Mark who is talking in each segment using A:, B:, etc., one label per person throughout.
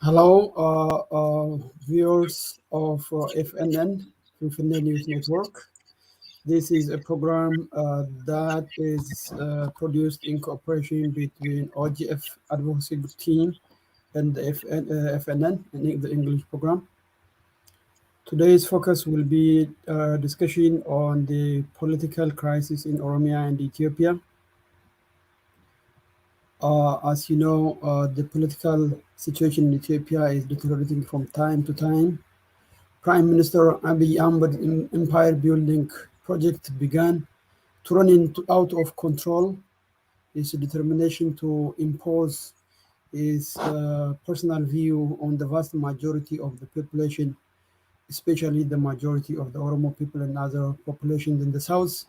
A: Hello, viewers of FNN, Finland News Network. This is a program that is produced in cooperation between OGF Advocacy Team and the FNN, the English program. Today's focus will be discussion on the political crisis in Oromia and Ethiopia. As you know, the political situation in Ethiopia is deteriorating from time to time. Prime Minister Abiy Ahmed's empire building project began to run out of control. His determination to impose his personal view on the vast majority of the population, especially the majority of the Oromo people and other populations in the south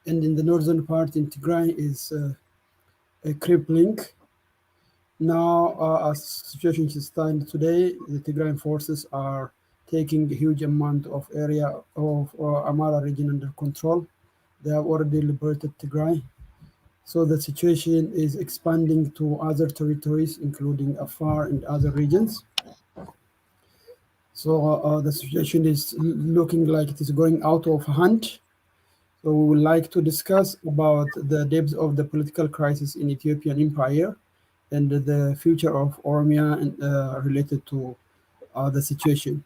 A: and in the northern part in Tigray, is crippling. Now, as situation stands today, the Tigrayan forces are taking a huge amount of area of Amara region under control. They have already liberated Tigray. So the situation is expanding to other territories, including Afar and other regions. So the situation is looking like it is going out of hand. So we would like to discuss about the depth of the political crisis in Ethiopian empire and the future of Oromia related to the situation.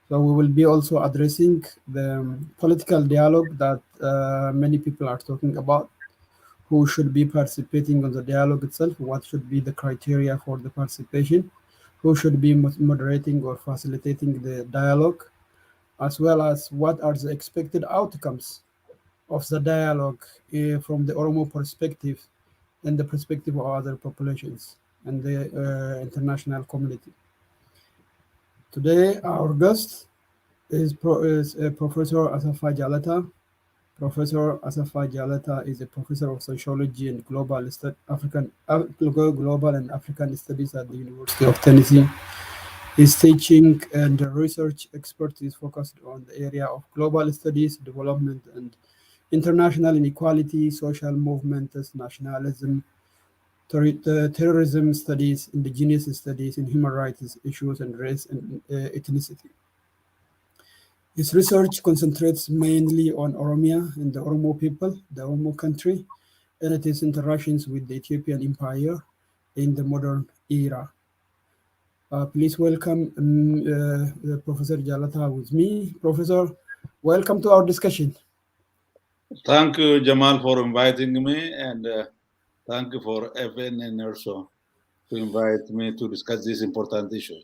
A: So we will be also addressing the political dialogue that many people are talking about, who should be participating on the dialogue itself, what should be the criteria for the participation, who should be moderating or facilitating the dialogue, as well as what are the expected outcomes of the dialogue from the Oromo perspective and the perspective of other populations and the international community. Today, our guest is Professor Asafa Jalata. Professor Asafa Jalata is a professor of sociology and global and African studies at the University of Tennessee. His teaching and research expertise focused on the area of global studies, development, and international inequality, social movements, nationalism, terrorism studies, indigenous studies, and human rights issues, and race and ethnicity. His research concentrates mainly on Oromia and the Oromo people, the Oromo country, and its interactions with the Ethiopian empire in the modern era. Please welcome Professor Jalata with me. Professor, welcome to our discussion.
B: Thank you, Jamal, for inviting me, and thank you for FNN also to invite me to discuss these important issues.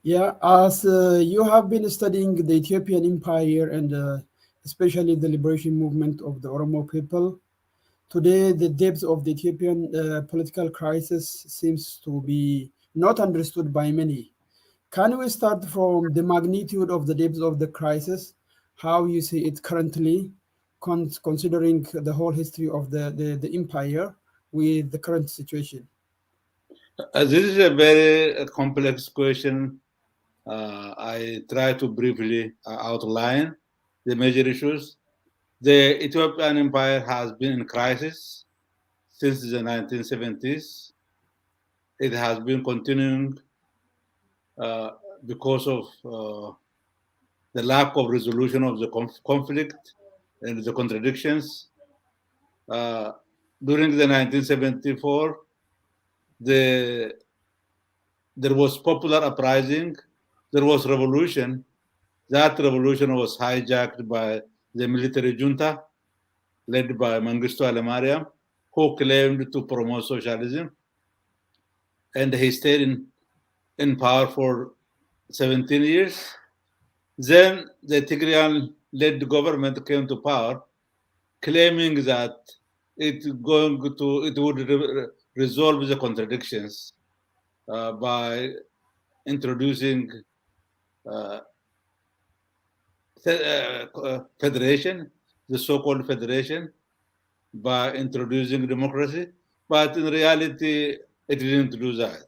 A: Yeah, as you have been studying the Ethiopian empire and especially the liberation movement of the Oromo people, today the depth of the Ethiopian political crisis seems to be not understood by many. Can we start from the magnitude of the depth of the crisis, how you see it currently, considering the whole history of the empire with the current situation?
B: This is a very complex question. I try to briefly outline the major issues. The Ethiopian empire has been in crisis since the 1970s. It has been continuing because of the lack of resolution of the conflict and the contradictions. During the 1974, there was popular uprising, there was revolution. That revolution was hijacked by the military junta led by Mengistu Haile Mariam, who claimed to promote socialism. And he stayed in power for 17 years. Then the Tigrayan-led government came to power, claiming that it would resolve the contradictions by introducing federation, the so-called federation, by introducing democracy, but in reality, it didn't do that.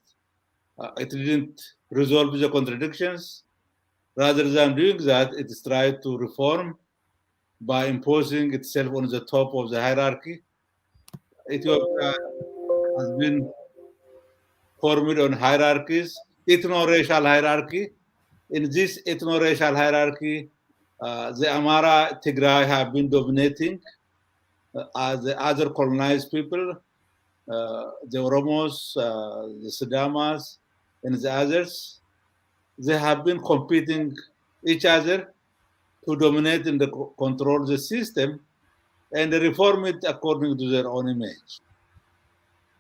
B: It didn't resolve the contradictions. Rather than doing that, it tried to reform by imposing itself on the top of the hierarchy. Ethiopia has been formed on hierarchies, ethno-racial hierarchy. In this ethno-racial hierarchy, the Amara Tigray have been dominating as the other colonized people, the Oromos, the Sidamas, and the others. They have been competing each other to dominate and control the system and reform it according to their own image.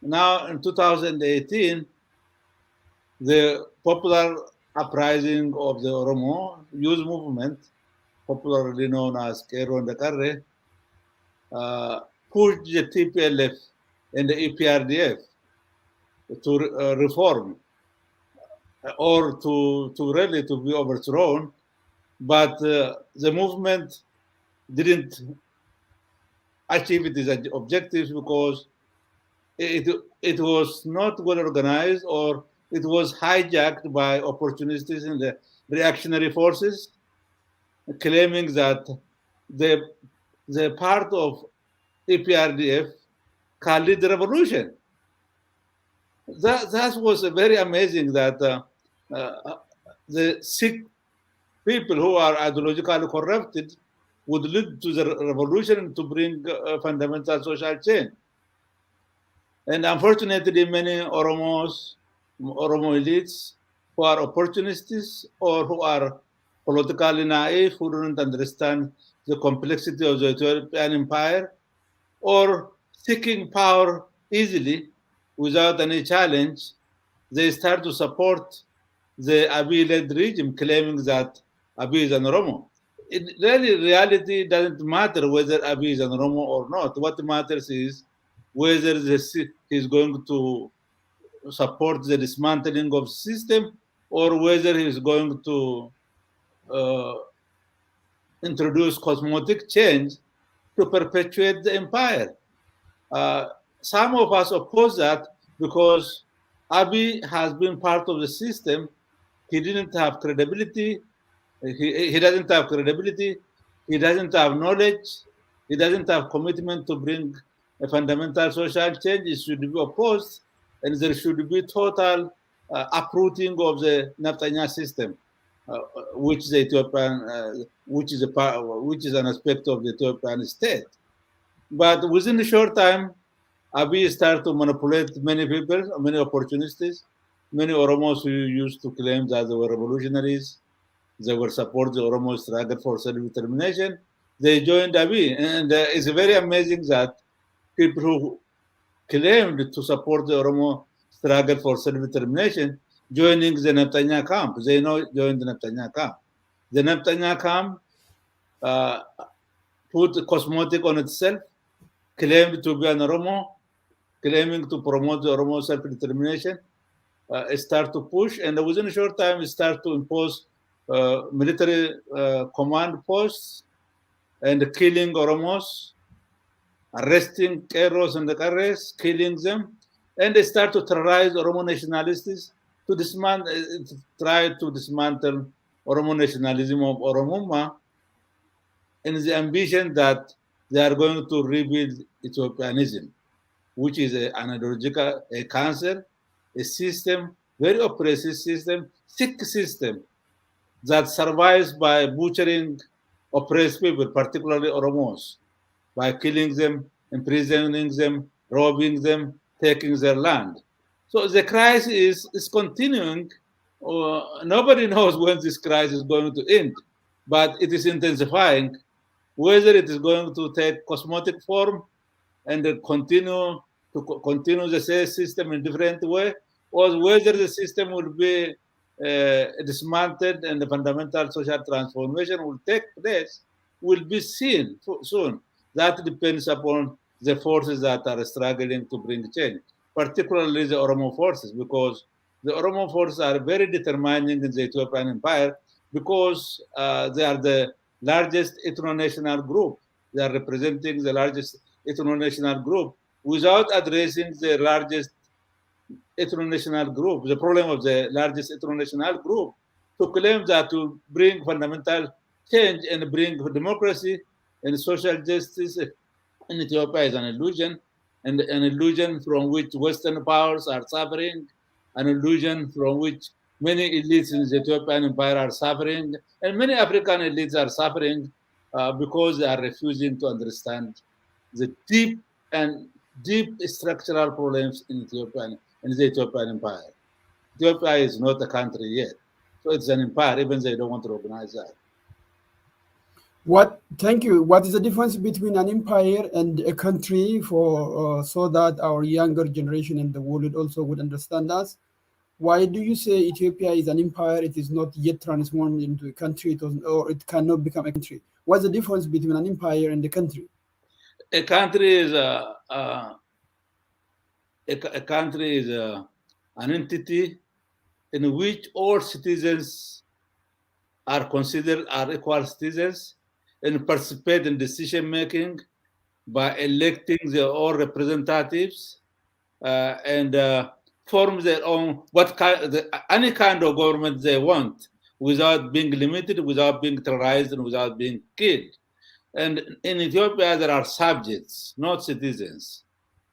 B: Now, in 2018, the popular uprising of the Oromo youth movement, popularly known as Kero and Karre, pushed the TPLF and the EPRDF to reform or to really to be overthrown, but the movement didn't achieve its objectives because it was not well organized, or it was hijacked by opportunists in the reactionary forces, claiming that the part of EPRDF can lead the revolution. That was very amazing that the sick people who are ideologically corrupted would lead to the revolution to bring fundamental social change. And unfortunately, many Oromo elites who are opportunists or who are politically naive, who don't understand the complexity of the Ethiopian empire, or seeking power easily without any challenge, they start to support the Abiy-led regime, claiming that Abiy is an Oromo. Reality doesn't matter whether Abiy is an Oromo or not. What matters is whether he's going to support the dismantling of the system or whether he's going to introduce cosmetic change to perpetuate the empire. Some of us oppose that because Abiy has been part of the system. He didn't have credibility. He doesn't have credibility. He doesn't have knowledge. He doesn't have commitment to bring a fundamental social change. It should be opposed, and there should be total uprooting of the Naftanya system, which the Ethiopian, which is an aspect of the Ethiopian state. But within a short time, Abiy started to manipulate many people, many opportunists, many Oromos who used to claim that they were revolutionaries, they will support the Oromo struggle for self-determination. They joined Abiy, and it's very amazing that people who claimed to support the Oromo struggle for self-determination joining the Naftanya camp. They now joined the Naftanya camp. The Naftanya camp put cosmetic on itself, claimed to be an Oromo, claiming to promote the Oromo self-determination, start to push, and within a short time, start to impose military command posts and killing Oromos, arresting Keros and the Kares, killing them, and they start to terrorize Oromo nationalists to try to dismantle Oromo nationalism of Oromuma in the ambition that they are going to rebuild Ethiopianism, which is an ideological cancer, a system, very oppressive system, sick system that survives by butchering oppressed people, particularly Oromos, by killing them, imprisoning them, robbing them, taking their land. So the crisis is continuing. Nobody knows when this crisis is going to end, but it is intensifying. Whether it is going to take cosmetic form and continue the same system in different way, or whether the system will be dismantled and the fundamental social transformation will take place, will be seen soon. That depends upon the forces that are struggling to bring change, particularly the Oromo forces, because the Oromo forces are very determining in the Ethiopian empire because they are the largest ethno-national group. They are representing the largest ethno-national group without addressing the largest ethno-national group, the problem of the largest ethno-national group, to claim that to bring fundamental change and bring democracy and social justice in Ethiopia is an illusion, and an illusion from which Western powers are suffering, an illusion from which many elites in the Ethiopian empire are suffering, and many African elites are suffering because they are refusing to understand the and deep structural problems in the Ethiopian empire. Ethiopia is not a country yet, so it's an empire, even they don't want to recognize that.
A: What? Thank you. What is the difference between an empire and a country, for so that our younger generation and the world also would understand us? Why do you say Ethiopia is an empire? It is not yet transformed into a country, or it cannot become a country. What's the difference between an empire and a country?
B: A country is a country is an entity in which all citizens are considered are equal citizens and participate in decision making by electing their own representatives and form their own any kind of government they want without being limited, without being terrorized, and without being killed. And in Ethiopia, there are subjects, not citizens.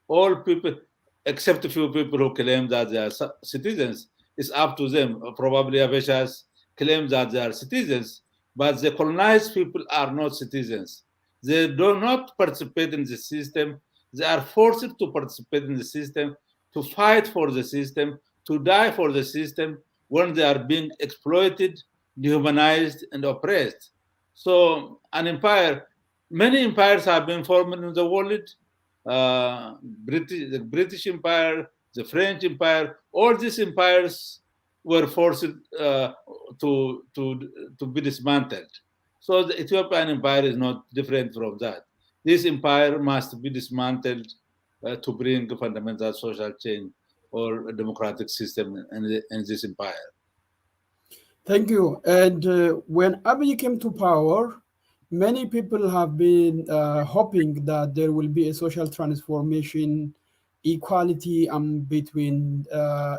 B: All people, except a few people who claim that they are citizens, it's up to them. Probably Abeshas claim that they are citizens, but the colonized people are not citizens. They do not participate in the system. They are forced to participate in the system, to fight for the system, to die for the system when they are being exploited, dehumanized, and oppressed. So, an empire, many empires have been formed in the world, the British Empire, the French Empire, all these empires were forced to be dismantled. So the Ethiopian Empire is not different from that. This empire must be dismantled to bring fundamental social change or a democratic system in this empire.
A: Thank you. And when Abiy came to power, many people have been hoping that there will be a social transformation, equality between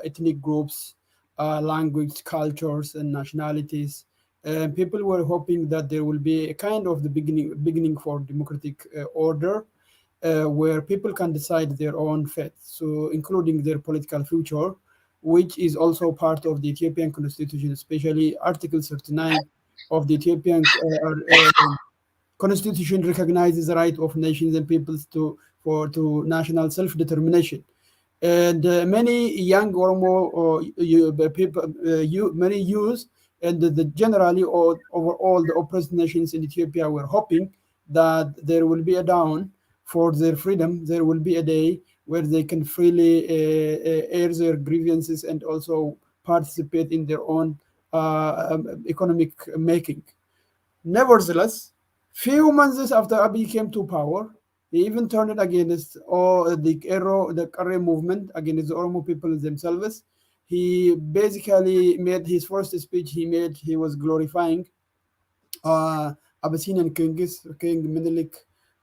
A: ethnic groups, language, cultures, and nationalities. And people were hoping that there will be a kind of the beginning for democratic order, where people can decide their own fate, so including their political future, which is also part of the Ethiopian constitution, especially Article 39 of the Ethiopian constitution recognizes the right of nations and peoples to national self-determination. And many young Oromo people, many youth, and generally overall the oppressed nations in Ethiopia were hoping that there will be a dawn for their freedom. There will be a day where they can freely air their grievances and also participate in their own economic making. Nevertheless, few months after Abiy came to power, he even turned against all the Kare movement, against the Oromo people themselves. He basically made his first speech he was glorifying Abyssinian kings, King Menelik,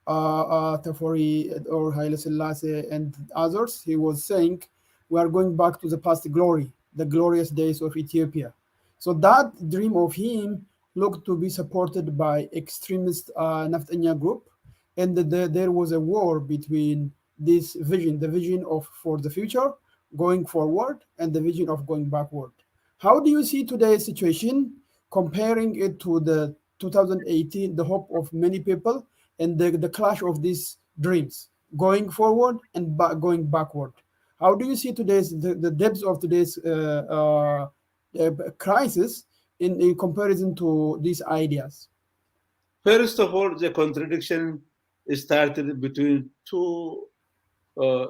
A: Tafori, or Haile Selassie, and others. He was saying, "We are going back to the past glory, the glorious days of Ethiopia." So that dream of him looked to be supported by extremist Naftanya group, and there was a war between this vision, the vision of for the future, going forward, and the vision of going backward. How do you see today's situation, comparing it to the 2018, the hope of many people, and the clash of these dreams, going forward and going backward? How do you see the depths of today's crisis in comparison to these ideas?
B: First of all, the contradiction started between two uh,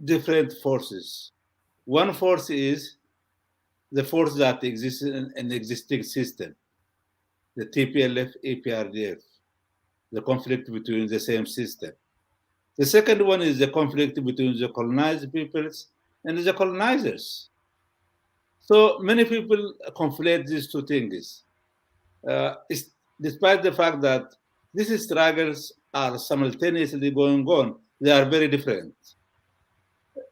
B: different forces. One force is the force that exists in an existing system, the TPLF, APRDF, the conflict between the same system. The second one is the conflict between the colonized peoples and the colonizers. So many people conflate these two things. despite the fact that these struggles are simultaneously going on, they are very different.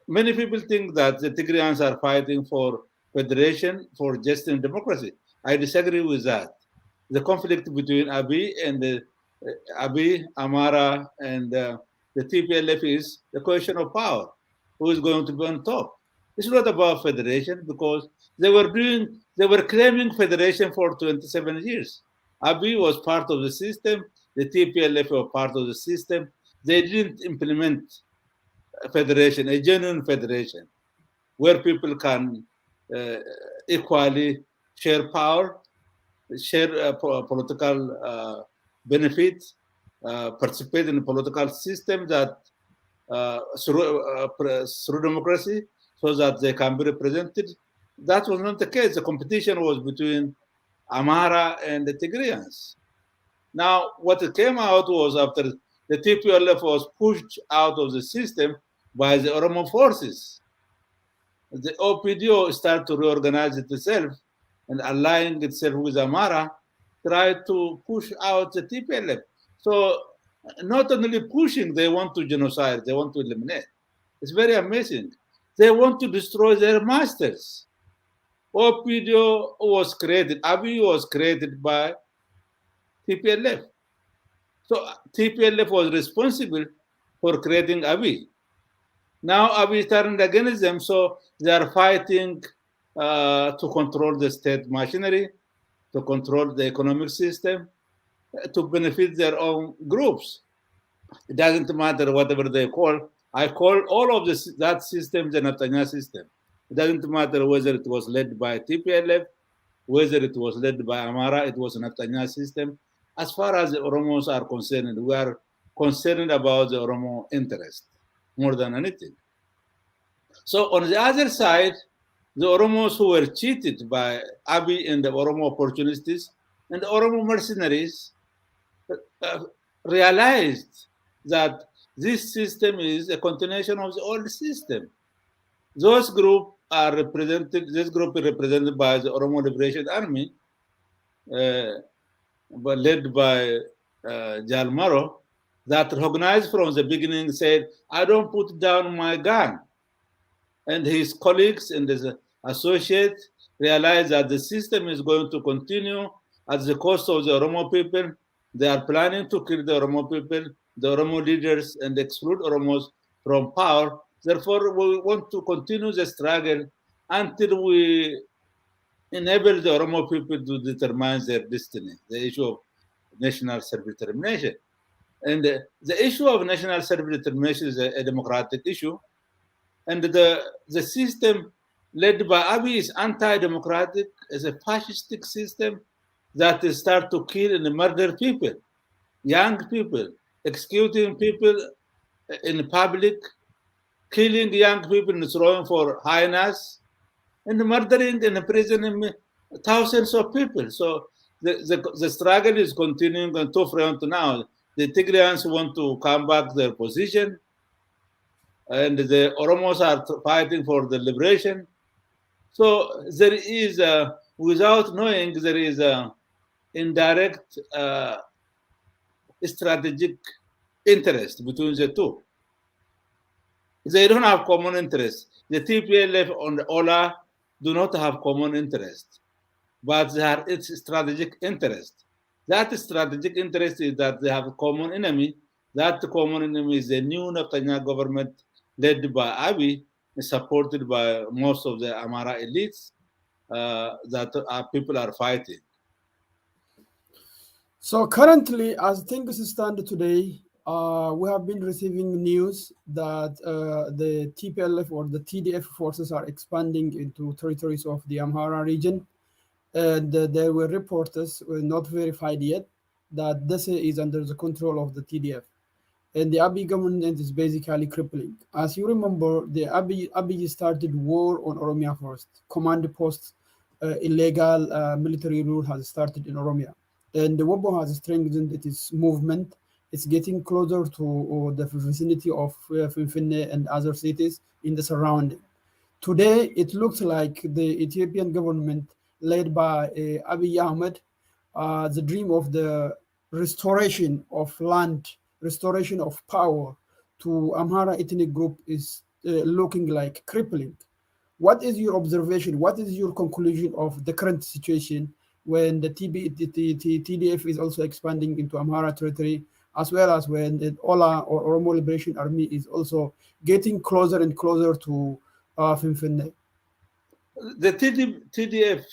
B: Many people think that the Tigrayans are fighting for federation, for justice and democracy. I disagree with that. The conflict between Abiy and Abiy, Amara, and the TPLF is the question of power. Who is going to be on top? It's not about federation because they were claiming federation for 27 years. Abiy was part of the system. The TPLF were part of the system. They didn't implement a federation, a genuine federation, where people can uh, equally share power, share political benefits, participate in a political system that through democracy, so that they can be represented. That was not the case. The competition was between Amhara and the Tigrayans. Now, what came out was after the TPLF was pushed out of the system by the Oromo forces, the OPDO started to reorganize itself and aligning itself with Amara, tried to push out the TPLF. So not only pushing, they want to genocide, they want to eliminate. It's very amazing. They want to destroy their masters. OPDO was created, Abiy was created by TPLF. So TPLF was responsible for creating Abiy. Now Abiy turned against them, so they are fighting to control the state machinery, to control the economic system, to benefit their own groups. It doesn't matter whatever they call. I call all of this that system the Netanyahu system. It doesn't matter whether it was led by TPLF, whether it was led by Amara, it was a Netanyahu system. As far as the Oromos are concerned, we are concerned about the Oromo interest more than anything. So on the other side, the Oromos who were cheated by Abiy and the Oromo opportunists and the Oromo mercenaries uh, realized that this system is a continuation of the old system. Those groups are represented. This group is represented by the Oromo Liberation Army, but led by Jalmaro, that recognized from the beginning said, "I don't put down my gun." And his colleagues and his associates realized that the system is going to continue at the cost of the Oromo people. They are planning to kill the Oromo people, the Oromo leaders, and exclude Oromos from power. Therefore, we want to continue the struggle until we enable the Oromo people to determine their destiny, the issue of national self-determination. And the issue of national self-determination is a democratic issue. And the system led by Abiy is anti-democratic, is a fascistic system that start to kill and murder people, young people, executing people in public, killing young people and throwing for hyenas, and murdering and imprisoning thousands of people. So the struggle is continuing on two fronts now. The Tigrayans want to come back to their position, and the Oromos are fighting for the liberation. So there is, without knowing, there is a indirect strategic interest between the two. They don't have common interest. The TPLF and the OLA do not have common interest, but they have its strategic interest. That strategic interest is that they have a common enemy. That common enemy is the new Netanyahu government led by Abiy, supported by most of the Amara elites that people are fighting.
A: So currently, as things stand today, we have been receiving news that the TPLF or the TDF forces are expanding into territories of the Amhara region. And there were reports, not verified yet, that this is under the control of the TDF. And the Abiy government is basically crippling. As you remember, the Abiy started war on Oromia first. Command posts, illegal military rule has started in Oromia. And the Wabo has strengthened its movement. It's getting closer to the vicinity of Finfinne and other cities in the surrounding. Today, it looks like the Ethiopian government, led by Abiy Ahmed, the dream of the restoration of land, restoration of power to Amhara ethnic group is looking like crippling. What is your observation? What is your conclusion of the current situation when the TDF is also expanding into Amhara territory, as well as when the Ola or Oromo Liberation Army is also getting closer and closer to Finfinne?
B: The TDF,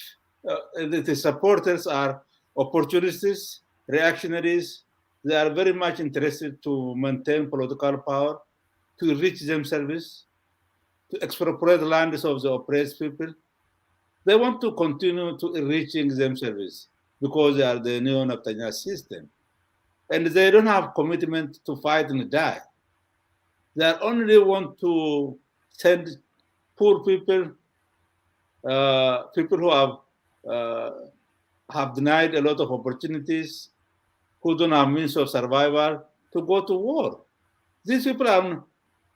B: the supporters are opportunists, reactionaries. They are very much interested to maintain political power, to enrich themselves, to expropriate the lands of the oppressed people. They want to continue to enriching themselves because they are the neo-Naftanya system. And they don't have commitment to fight and die. They only want to send poor people, people who have denied a lot of opportunities, who don't have means of survival, to go to war. These people are,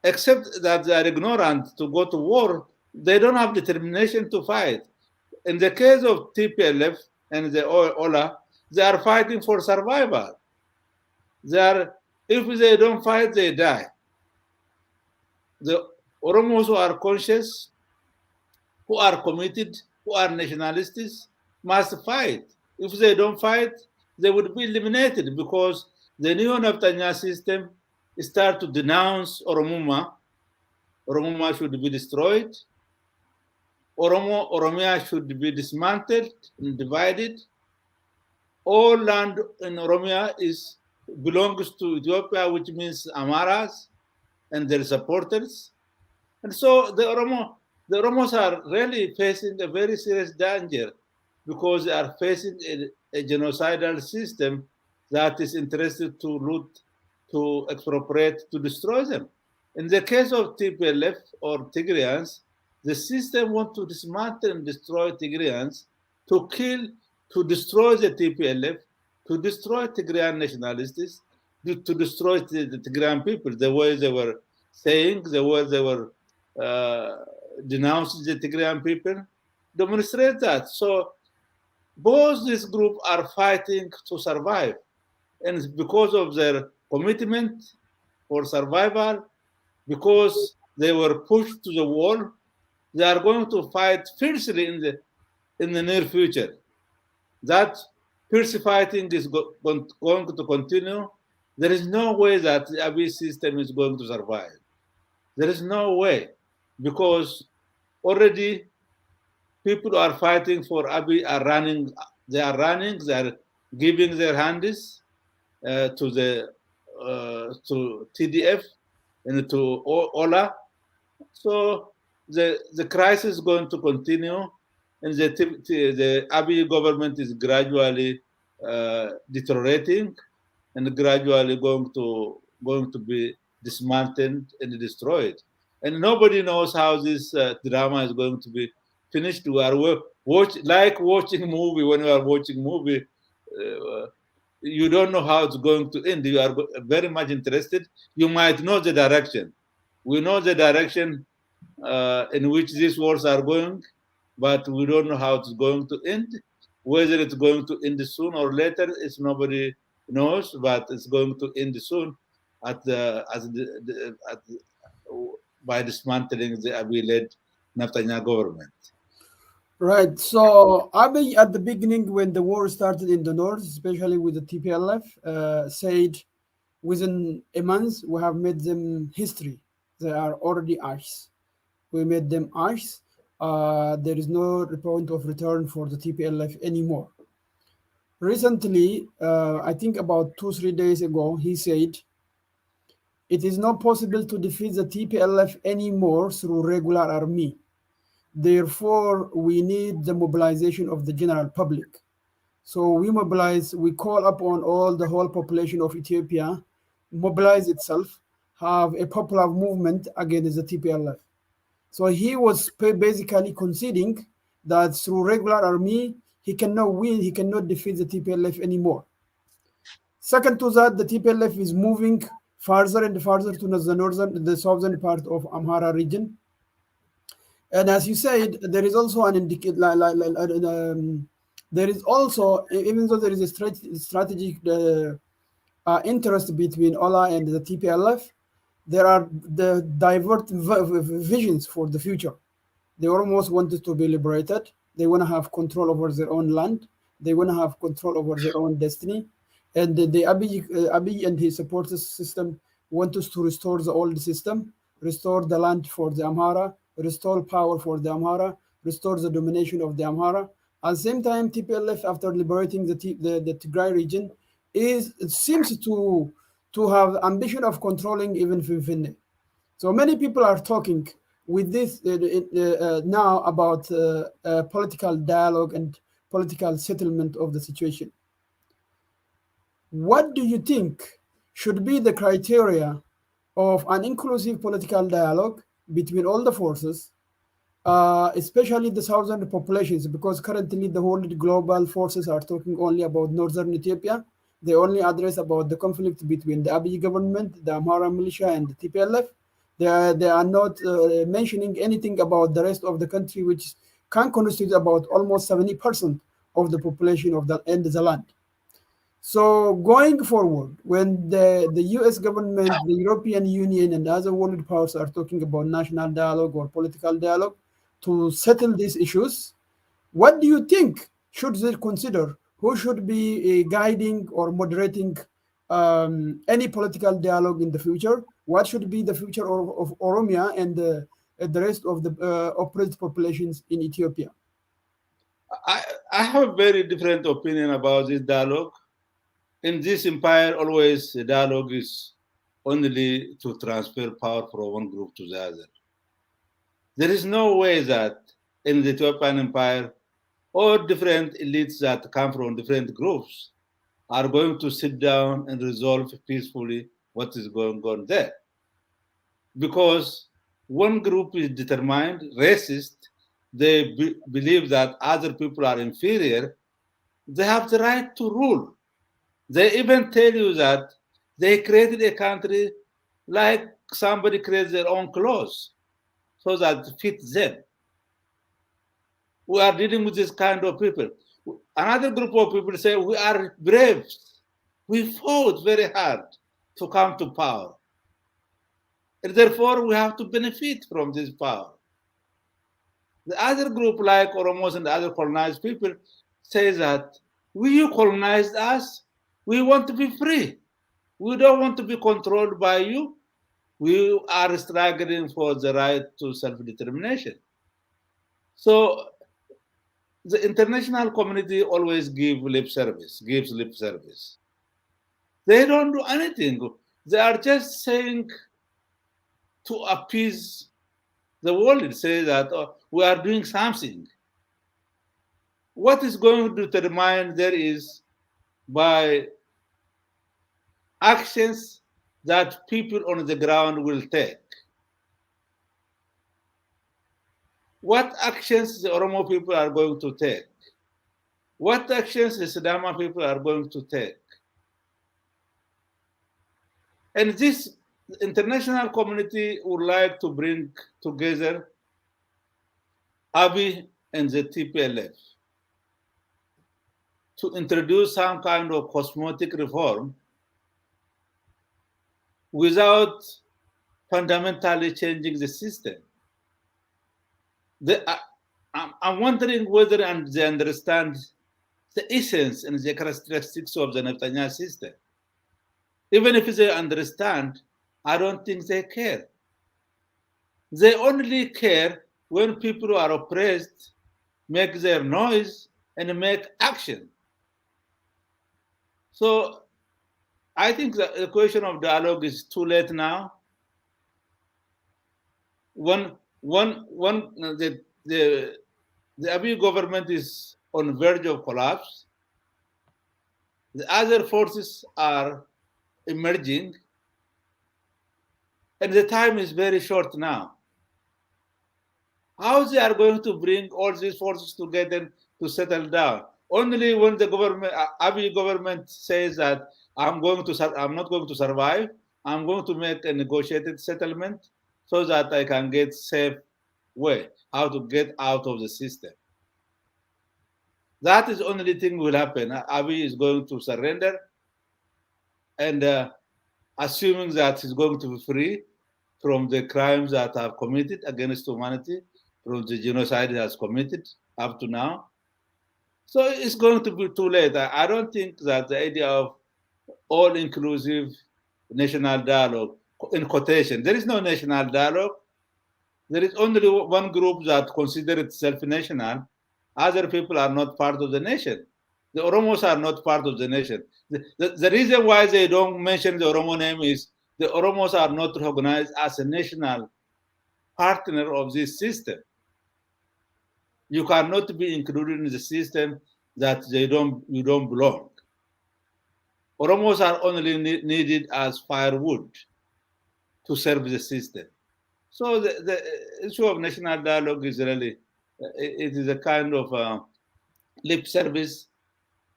B: except that they are ignorant to go to war, they don't have determination to fight. In the case of TPLF and the OLA, they are fighting for survival. If they don't fight, they die. The Oromos who are conscious, who are committed, who are nationalists, must fight. If they don't fight, they would be eliminated because the new Naftanya system start to denounce Oromuma. Oromuma should be destroyed. Oromia should be dismantled and divided. All land in Oromia belongs to Ethiopia, which means Amaras and their supporters. And so the Oromos are really facing a very serious danger because they are facing a genocidal system that is interested to loot, to expropriate, to destroy them. In the case of TPLF or Tigrayans, the system wants to dismantle and destroy Tigrayans, to kill, to destroy the TPLF, to destroy Tigrayan nationalists, to destroy the Tigrayan people, the way they were saying, the way they were denouncing the Tigrayan people, demonstrate that. So both these groups are fighting to survive. And because of their commitment for survival, because they were pushed to the wall, they are going to fight fiercely in the near future. That fierce fighting is going to continue. There is no way that the Abiy system is going to survive. There is no way, because already people who are fighting for Abiy are running. They are giving their hands to TDF and to Ola. So the crisis is going to continue, and the Abiy government is gradually deteriorating and gradually going to be dismantled and destroyed. And nobody knows how this drama is going to be finished. We are like watching a movie. When you are watching a movie, you don't know how it's going to end. You are very much interested. You might know the direction. We know the direction in which these wars are going, but we don't know how it's going to end. Whether it's going to end soon or later, it's nobody knows, but it's going to end soon by dismantling the Abiy-led Netanyahu government.
A: Right. So Abiy, at the beginning, when the war started in the north, especially with the TPLF, said within a month we have made them history. They are already ash. We made them ash. There is no point of return for the TPLF anymore. Recently, I think about 2-3 days ago, he said it is not possible to defeat the TPLF anymore through regular army. Therefore, we need the mobilization of the general public. So we call upon the whole population of Ethiopia, mobilize itself, have a popular movement against the TPLF. So he was basically conceding that through regular army, he cannot win, he cannot defeat the TPLF anymore. Second to that, the TPLF is moving farther and farther to the southern part of Amhara region. And as you said, there is also an There is also, even though there is a strategic interest between Ola and the TPLF, there are the divert visions for the future. They almost wanted to be liberated. They want to have control over their own land. They want to have control over their own destiny. And the Abiy and his supporters system want us to restore the old system, restore the land for the Amhara, restore power for the Amhara, restore the domination of the Amhara. At the same time, TPLF, after liberating the Tigray region, is it seems to have ambition of controlling even Finfinne. So many people are talking with this now about political dialogue and political settlement of the situation. What do you think should be the criteria of an inclusive political dialogue between all the forces, especially the southern populations? Because currently the whole global forces are talking only about northern Ethiopia. They only address about the conflict between the Abiy government, the Amhara militia, and the TPLF. They are not mentioning anything about the rest of the country, which can constitute about almost 70% of the population of the and the land. So going forward, when the US government, the European Union, and other world powers are talking about national dialogue or political dialogue to settle these issues, what do you think should they consider? Who should be guiding or moderating any political dialogue in the future? What should be the future of Oromia and the rest of the oppressed populations in Ethiopia?
B: I, I have a very different opinion about this dialogue. In this empire, always the dialogue is only to transfer power from one group to the other. There is no way that in the Ethiopian empire, all different elites that come from different groups are going to sit down and resolve peacefully what is going on there. Because one group is determined, racist, they believe that other people are inferior, they have the right to rule. They even tell you that they created a country like somebody creates their own clothes so that it fits them. We are dealing with this kind of people. Another group of people say we are brave. We fought very hard to come to power. And therefore, we have to benefit from this power. The other group, like Oromos and other colonized people, say that you colonized us, we want to be free. We don't want to be controlled by you. We are struggling for the right to self-determination. So the international community always gives lip service. They don't do anything. They are just saying to appease the world, say that we are doing something. What is going to determine there is by actions that people on the ground will take. What actions the Oromo people are going to take? What actions the Sidama people are going to take? And this international community would like to bring together Abiy and the TPLF to introduce some kind of cosmetic reform without fundamentally changing the system. I'm wondering whether they understand the essence and the characteristics of the Netanyahu system. Even if they understand, I don't think they care. They only care when people who are oppressed make their noise and make action. So I think the question of dialogue is too late now. The Abiy government is on verge of collapse. The other forces are emerging, and the time is very short now. How they are going to bring all these forces together to settle down? Only when the government, Abiy government, says that I'm not going to survive. I'm going to make a negotiated settlement so that I can get safe way how to get out of the system. That is the only thing will happen. Abiy is going to surrender, and assuming that he's going to be free from the crimes that are committed against humanity, from the genocide he has committed up to now. So it's going to be too late. I don't think that the idea of all-inclusive national dialogue, in quotation, there is no national dialogue. There is only one group that considers itself national. Other people are not part of the nation. The Oromos are not part of the nation. The reason why they don't mention the Oromo name is the Oromos are not recognized as a national partner of this system. You cannot be included in the system that you don't belong. Oromos are only needed as firewood to serve the system. So the issue of national dialogue is really, it is a kind of lip service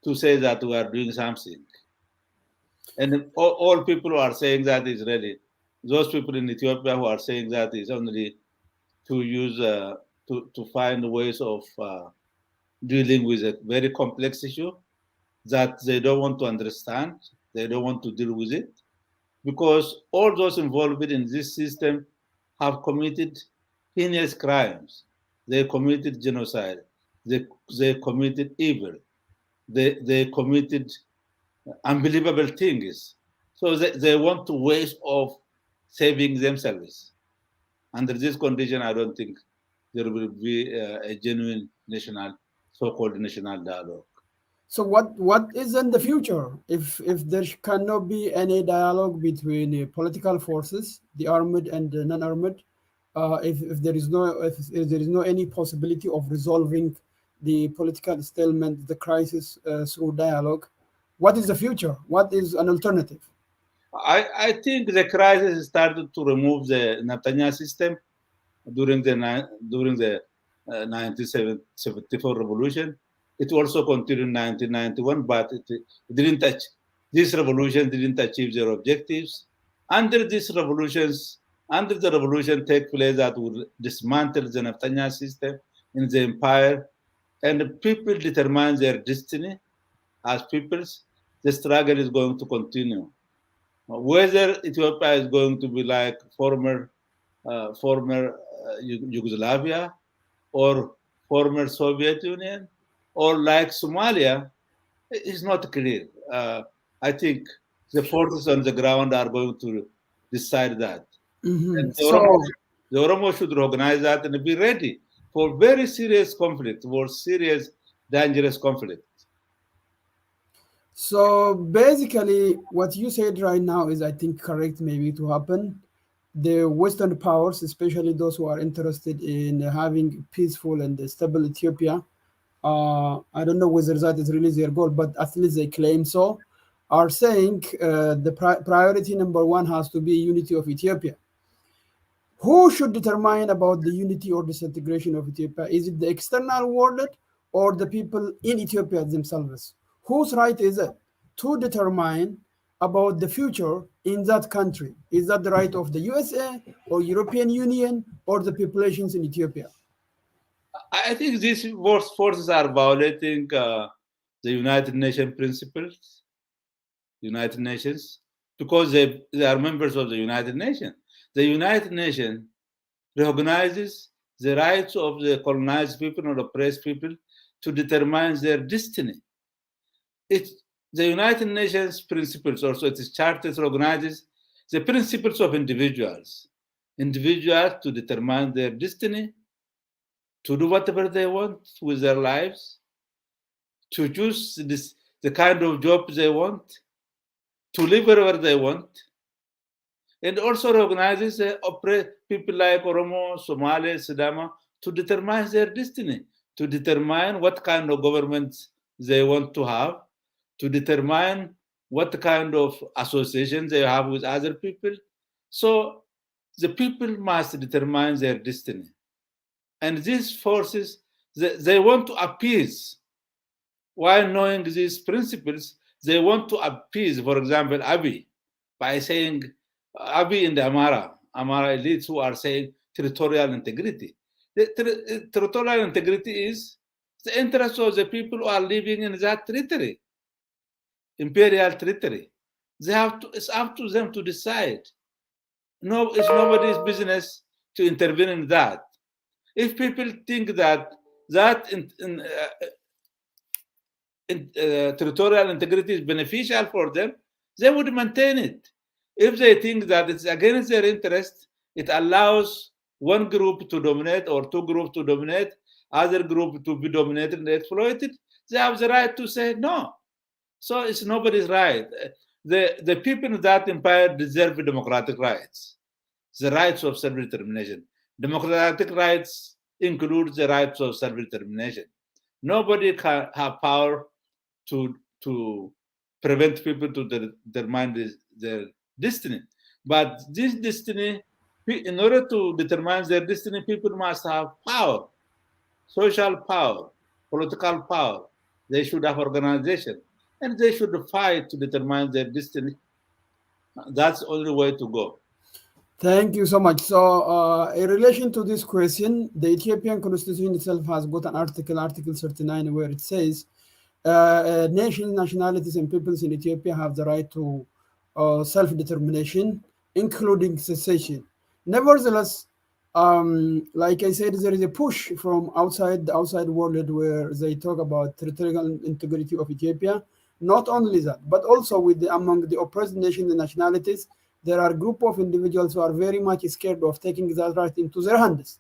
B: to say that we are doing something. And all people who are saying that is really, those people in Ethiopia who are saying that is only to use, to find ways of dealing with a very complex issue that they don't want to understand, they don't want to deal with it, because all those involved in this system have committed heinous crimes. They committed genocide. They committed evil. They committed unbelievable things. So they want to ways of saving themselves. Under this condition, I don't think there will be a genuine national, so-called national dialogue.
A: So what is in the future if there cannot be any dialogue between political forces, the armed and the non-armed, if there is if there is no any possibility of resolving the political stalemate, the crisis through dialogue, what is the future? What is an alternative?
B: I think the crisis started to remove the Netanyahu system during the 1974 revolution. It also continued in 1991, but it didn't touch. This revolution didn't achieve their objectives. Under these revolutions, under the revolution take place that would dismantle the Netanyahu system in the empire, and people determine their destiny as peoples. The struggle is going to continue. Whether Ethiopia is going to be like former Yugoslavia or former Soviet Union or like Somalia is not clear. I think the forces on the ground are going to decide that. And
A: So
B: the Oromo should recognize that and be ready for very serious conflict, for serious, dangerous conflict.
A: So basically, what you said right now is, I think, correct maybe to happen. The Western powers, especially those who are interested in having peaceful and stable Ethiopia, I don't know whether that is really their goal, but at least they claim so, are saying the priority number one has to be unity of Ethiopia. Who should determine about the unity or disintegration of Ethiopia? Is it the external world or the people in Ethiopia themselves? Whose right is it to determine about the future in that country? Is that the right of the USA or European Union or the populations in Ethiopia?
B: I think these forces are violating the United Nations principles, United Nations, because they are members of the United Nations. The United Nations recognizes the rights of the colonized people or oppressed people to determine their destiny. The United Nations principles, also its charter recognizes the principles of individuals to determine their destiny, to do whatever they want with their lives, to choose the kind of job they want, to live wherever they want, and also recognizes people like Oromo, Somali, Sidama to determine their destiny, to determine what kind of government they want to have, to determine what kind of association they have with other people. So the people must determine their destiny. And these forces, they want to appease. While knowing these principles, they want to appease, for example, Abiy, by saying, Abiy and the Amara elites who are saying territorial integrity. The territorial integrity is the interest of the people who are living in that territory, imperial territory. They have to, it's up to them to decide. No, it's nobody's business to intervene in that. If people think that territorial integrity is beneficial for them, they would maintain it. If they think that it's against their interest, it allows one group to dominate or two groups to dominate, other group to be dominated and exploited, they have the right to say no. So it's nobody's right. The people in that empire deserve democratic rights, the rights of self-determination. Democratic rights include the rights of self-determination. Nobody can have power to prevent people to determine their destiny. But this destiny, in order to determine their destiny, people must have power, social power, political power. They should have organization, and they should fight to determine their destiny. That's the only way to go.
A: Thank you so much. So, in relation to this question, the Ethiopian constitution itself has got an article, Article 39, where it says nations, nationalities, and peoples in Ethiopia have the right to self-determination, including secession. Nevertheless, like I said, there is a push from outside the outside world where they talk about territorial integrity of Ethiopia. Not only that, but also among the oppressed nations and nationalities, there are a group of individuals who are very much scared of taking that right into their hands.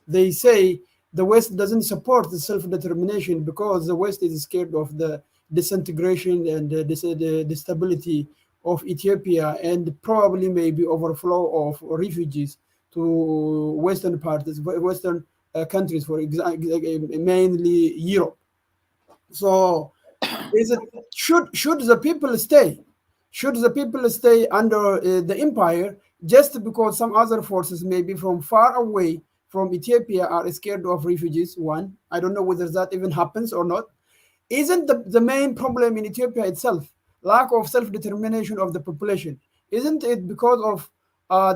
A: They say the West doesn't support the self-determination because the West is scared of the disintegration and the stability of Ethiopia and probably maybe overflow of refugees to Western parts, Western countries, for example, mainly Europe. So, is it should the people stay? Should the people stay under the empire just because some other forces, maybe from far away from Ethiopia, are scared of refugees? One, I don't know whether that even happens or not. Isn't the main problem in Ethiopia itself lack of self-determination of the population? Isn't it because of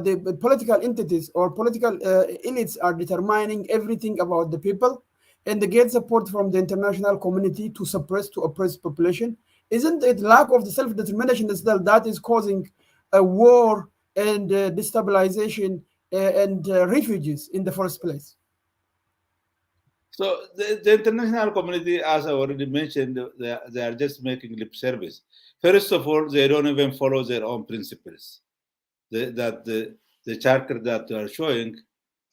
A: the political entities or political elites are determining everything about the people and they get support from the international community to suppress, to oppress population? Isn't it lack of the self-determination itself that is causing a war and destabilization and refugees in the first place?
B: So the international community, as I already mentioned, they are just making lip service. First of all, they don't even follow their own principles. The charter that they are showing,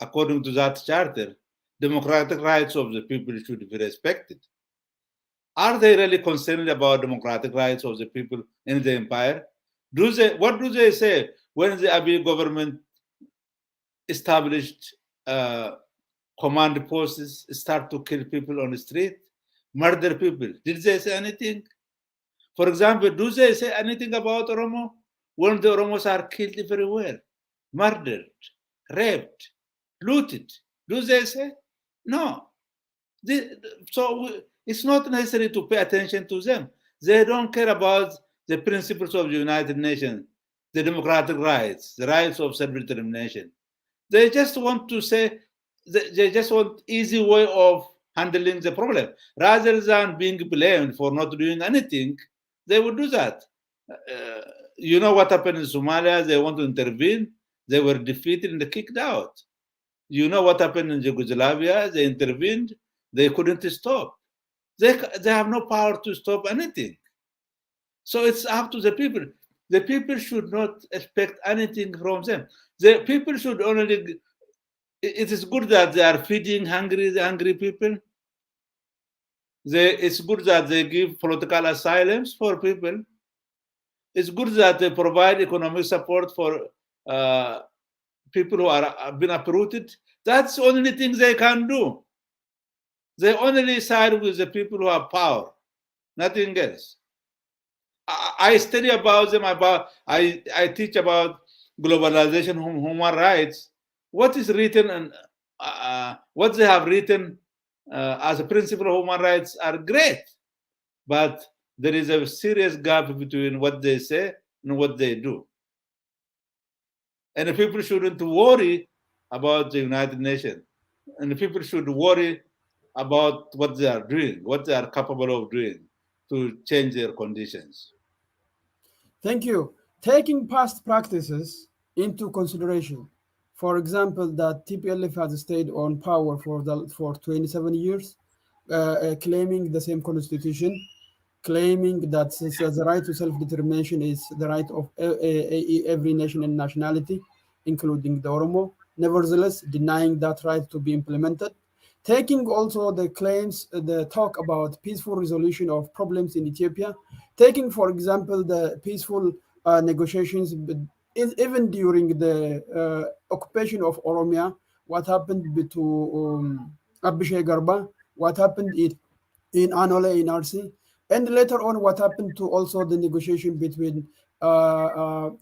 B: according to that charter, democratic rights of the people should be respected. Are they really concerned about democratic rights of the people in the empire? What do they say when the Abiy government established command posts, start to kill people on the street, murder people? Did they say anything? For example, do they say anything about Oromo when the Oromos are killed everywhere, murdered, raped, looted? Do they say? No. So it's not necessary to pay attention to them. They don't care about the principles of the United Nations, the democratic rights, the rights of self-determination. They just want to say, they just want easy way of handling the problem. Rather than being blamed for not doing anything, they would do that. You know what happened in Somalia? They want to intervene. They were defeated and kicked out. You know what happened in Yugoslavia? They intervened. They couldn't stop. They have no power to stop anything. So it's up to the people. The people should not expect anything from them. The people should only. It is good that they are feeding the hungry people. It's good that they give political asylums for people. It's good that they provide economic support for people who are been uprooted. That's the only thing they can do. They only side with the people who have power, nothing else. I study about them. I teach about globalization, human rights. What is written and what they have written as a principle of human rights are great, but there is a serious gap between what they say and what they do. And the people shouldn't worry about the United Nations, and the people should worry about what they are doing, what they are capable of doing to change their conditions.
A: Thank you. Taking past practices into consideration, for example, that TPLF has stayed on power for 27 years, claiming the same constitution, claiming that the right to self-determination is the right of every nation and nationality, including the Oromo, nevertheless denying that right to be implemented. Taking also the claims, the talk about peaceful resolution of problems in Ethiopia, taking, for example, the peaceful negotiations, even during the occupation of Oromia, what happened to Abishai Garba, what happened in Anole in RC, and later on what happened to also the negotiation between General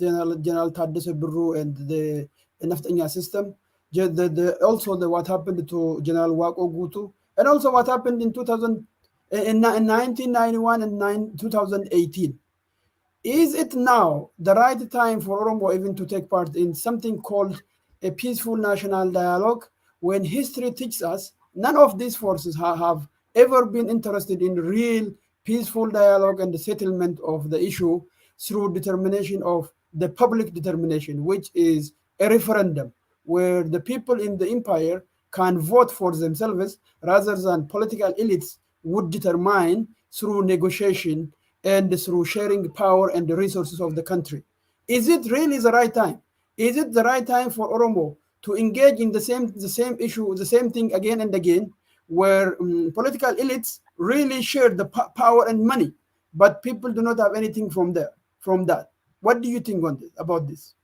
A: Tadesse Birru and the Naftanya system, also what happened to General Wako Gutu, and also what happened in 2000, in 1991 and 2018. Is it now the right time for Oromo even to take part in something called a peaceful national dialogue when history teaches us none of these forces have ever been interested in real peaceful dialogue and the settlement of the issue through determination of the public determination, which is a referendum where the people in the empire can vote for themselves rather than political elites would determine through negotiation and through sharing power and the resources of the country. Is it really the right time? Is it the right time for Oromo to engage in the same issue, the same thing again and again, where political elites really share the power and money, but people do not have anything from that? What do you think on this, about this?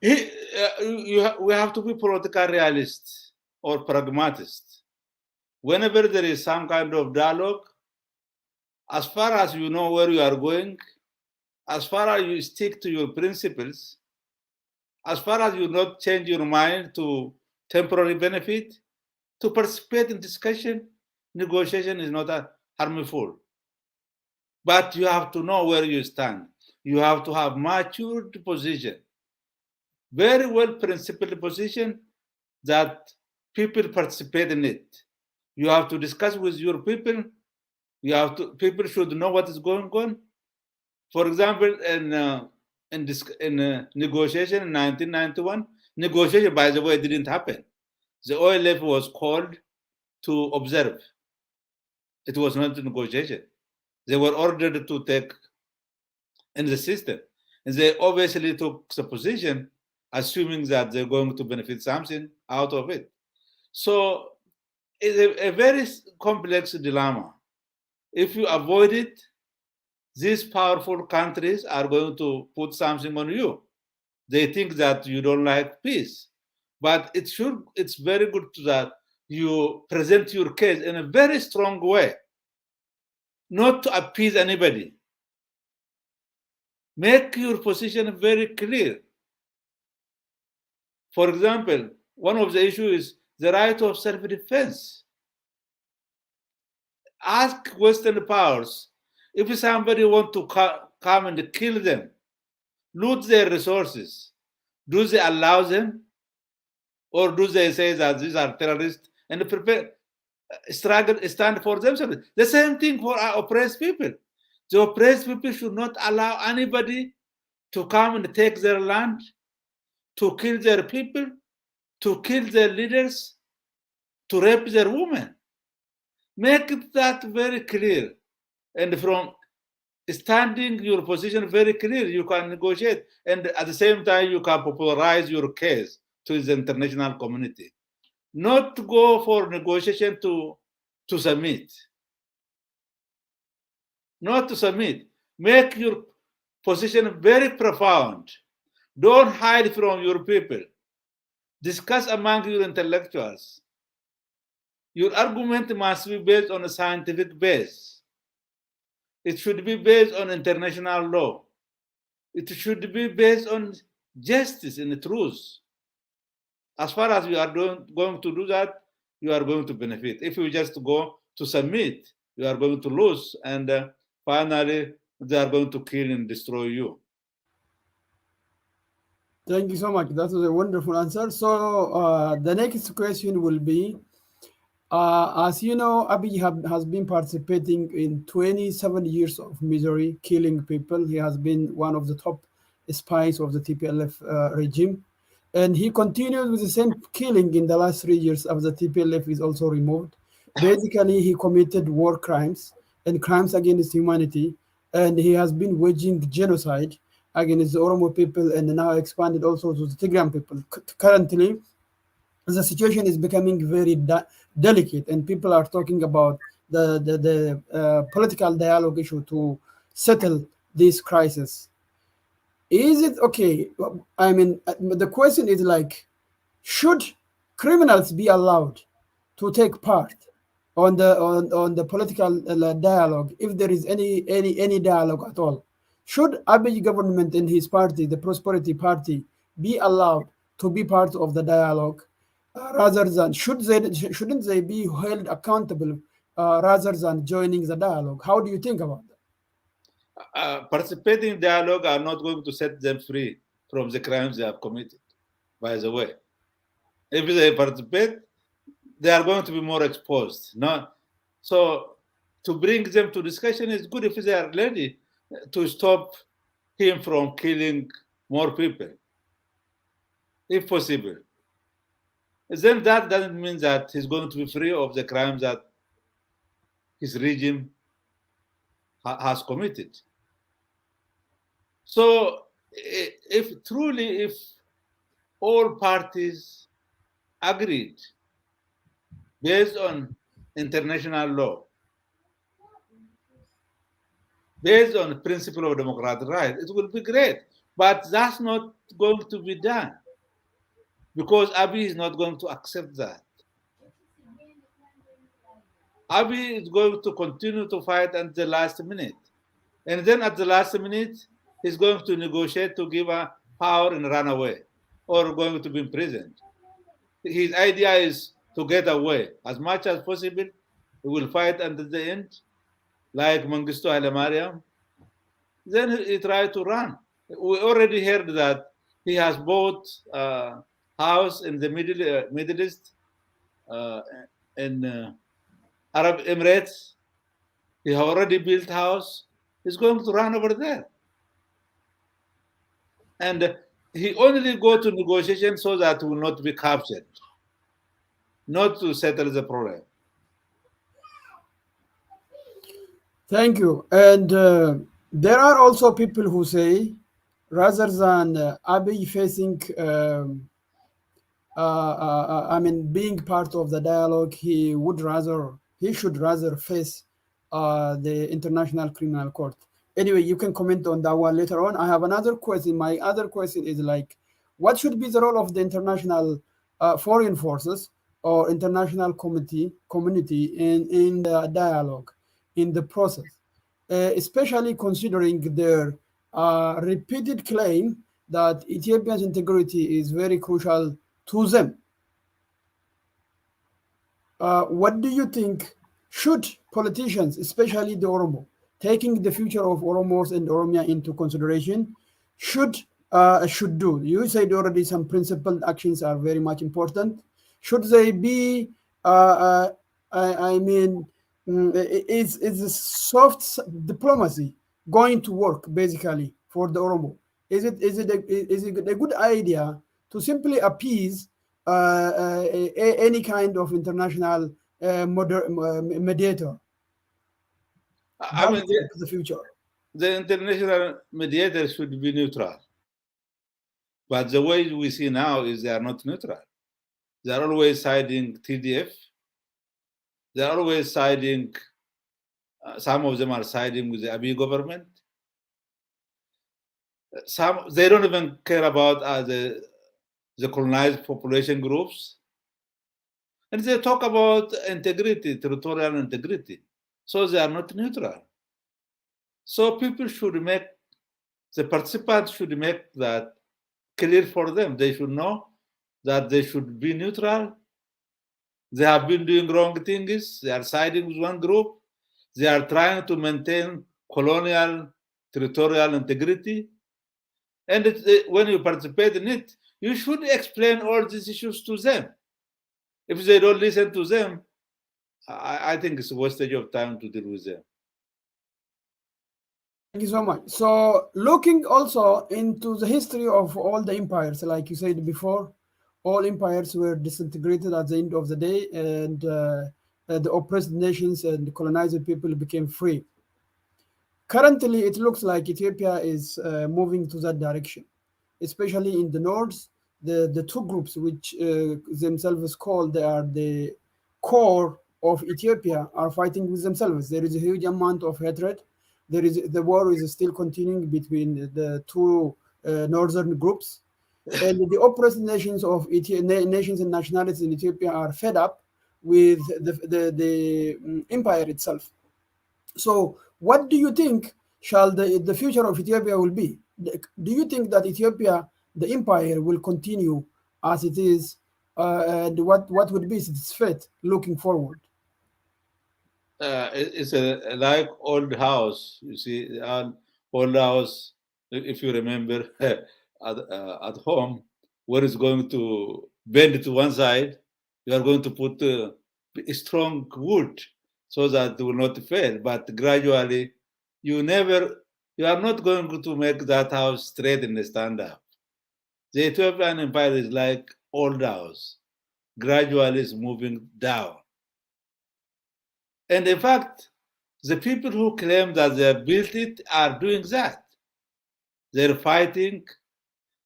B: We have to be political realists or pragmatists. Whenever there is some kind of dialogue, as far as you know where you are going, as far as you stick to your principles, as far as you not change your mind to temporary benefit, to participate in discussion, negotiation is not harmful. But you have to know where you stand. You have to have matured position, very well principled position that people participate in it. You have to discuss with your people. People should know what is going on. For example, in negotiation in 1991, negotiation, by the way, didn't happen. The OLF was called to observe. It was not a negotiation. They were ordered to take in the system. And they obviously took the position, assuming that they're going to benefit something out of it. So it's a very complex dilemma. If you avoid it, these powerful countries are going to put something on you. They think that you don't like peace. But it's very good that you present your case in a very strong way, not to appease anybody. Make your position very clear. For example, one of the issues is the right of self-defense. Ask Western powers if somebody want to come and kill them, loot their resources, do they allow them, or do they say that these are terrorists and prepare stand for themselves? The same thing for our oppressed people. The oppressed people should not allow anybody to come and take their land, to kill their people, to kill their leaders, to rape their women. Make that very clear. And from standing your position very clear, you can negotiate. And at the same time, you can popularize your case to the international community. Not to go for negotiation to submit. Not to submit. Make your position very profound. Don't hide from your people. Discuss among your intellectuals. Your argument must be based on a scientific base. It should be based on international law. It should be based on justice and truth. As far as you are going to do that, you are going to benefit. If you just go to submit, you are going to lose. And finally, they are going to kill and destroy you.
A: Thank you so much. That was a wonderful answer. So the next question will be, As you know, Abiy has been participating in 27 years of misery, killing people. He has been one of the top spies of the TPLF regime. And he continued with the same killing in the last 3 years after the TPLF is also removed. Basically, he committed war crimes and crimes against humanity. And he has been waging genocide against the Oromo people and now expanded also to the Tigray people. Currently, the situation is becoming very delicate, and people are talking about the political dialogue issue to settle this crisis. Is it okay? I mean, the question is like, should criminals be allowed to take part on the political dialogue if there is any dialogue at all? Should Abiy government and his party, the Prosperity Party, be allowed to be part of the dialogue, rather than shouldn't they be held accountable rather than joining the dialogue? How do you think about that?
B: Participating in dialogue are not going to set them free from the crimes they have committed, by the way. If they participate, they are going to be more exposed. No? So to bring them to discussion is good if they are ready to stop him from killing more people, if possible. Then that doesn't mean that he's going to be free of the crimes that his regime has committed. So if truly, if all parties agreed based on international law, based on the principle of democratic rights, it will be great. But that's not going to be done because Abiy is not going to accept that. Abiy is going to continue to fight until the last minute. And then at the last minute, he's going to negotiate to give a power and run away or going to be imprisoned. His idea is to get away as much as possible. He will fight until the end, like Mengistu Haile Mariam. Then he tried to run. We already heard that he has bought a house in the Middle East, in Arab Emirates. He already built house. He's going to run over there. And he only go to negotiation so that he will not be captured, not to settle the problem.
A: Thank you. And there are also people who say, rather than Abiy facing, I mean, being part of the dialogue, he should rather face the International Criminal Court. Anyway, you can comment on that one later on. I have another question. My other question is like, what should be the role of the international foreign forces or international community in the dialogue, in the process, especially considering their repeated claim that Ethiopia's integrity is very crucial to them? What do you think? Should politicians, especially the Oromo, taking the future of Oromos and Oromia into consideration, should do? You said already some principled actions are very much important. Should they be? I mean, is the soft diplomacy going to work basically for the Oromo? Is it a good idea to simply appease any kind of international mediator?
B: I
A: How do
B: mean,
A: you see the future?
B: the international mediators should be neutral. But the way we see now is they are not neutral. They are always siding TDF. They are always siding, some of them are siding with the Abiy government. They don't even care about the colonized population groups. And they talk about integrity, territorial integrity. So they are not neutral. So the participants should make that clear for them. They should know that they should be neutral. They have been doing wrong things. They are siding with one group. They are trying to maintain colonial territorial integrity. And when you participate in it, you should explain all these issues to them. If they don't listen to them, I think it's a wastage of time to deal with them.
A: Thank you so much. So, looking also into the history of all the empires, like you said before, all empires were disintegrated at the end of the day, and the oppressed nations and the colonized people became free. Currently, it looks like Ethiopia is moving to that direction, especially in the north. The two groups, which themselves call they are the core of Ethiopia, are fighting with themselves. There is a huge amount of hatred. There is the war is still continuing between the two northern groups, and the oppressed nations of nations and nationalities in Ethiopia are fed up with the empire itself. So, what do you think shall the future of Ethiopia will be? Do you think that Ethiopia, the empire, will continue as it is, and what would be its fate looking forward?
B: It's like old house. You see, an old house. If you remember, at home, where it's going to bend to one side, you are going to put strong wood so that it will not fail. But gradually, you never, you are not going to make that house straight and stand up. The Ethiopian empire is like old house. Gradually, is moving down. And in fact, the people who claim that they built it are doing that. They're fighting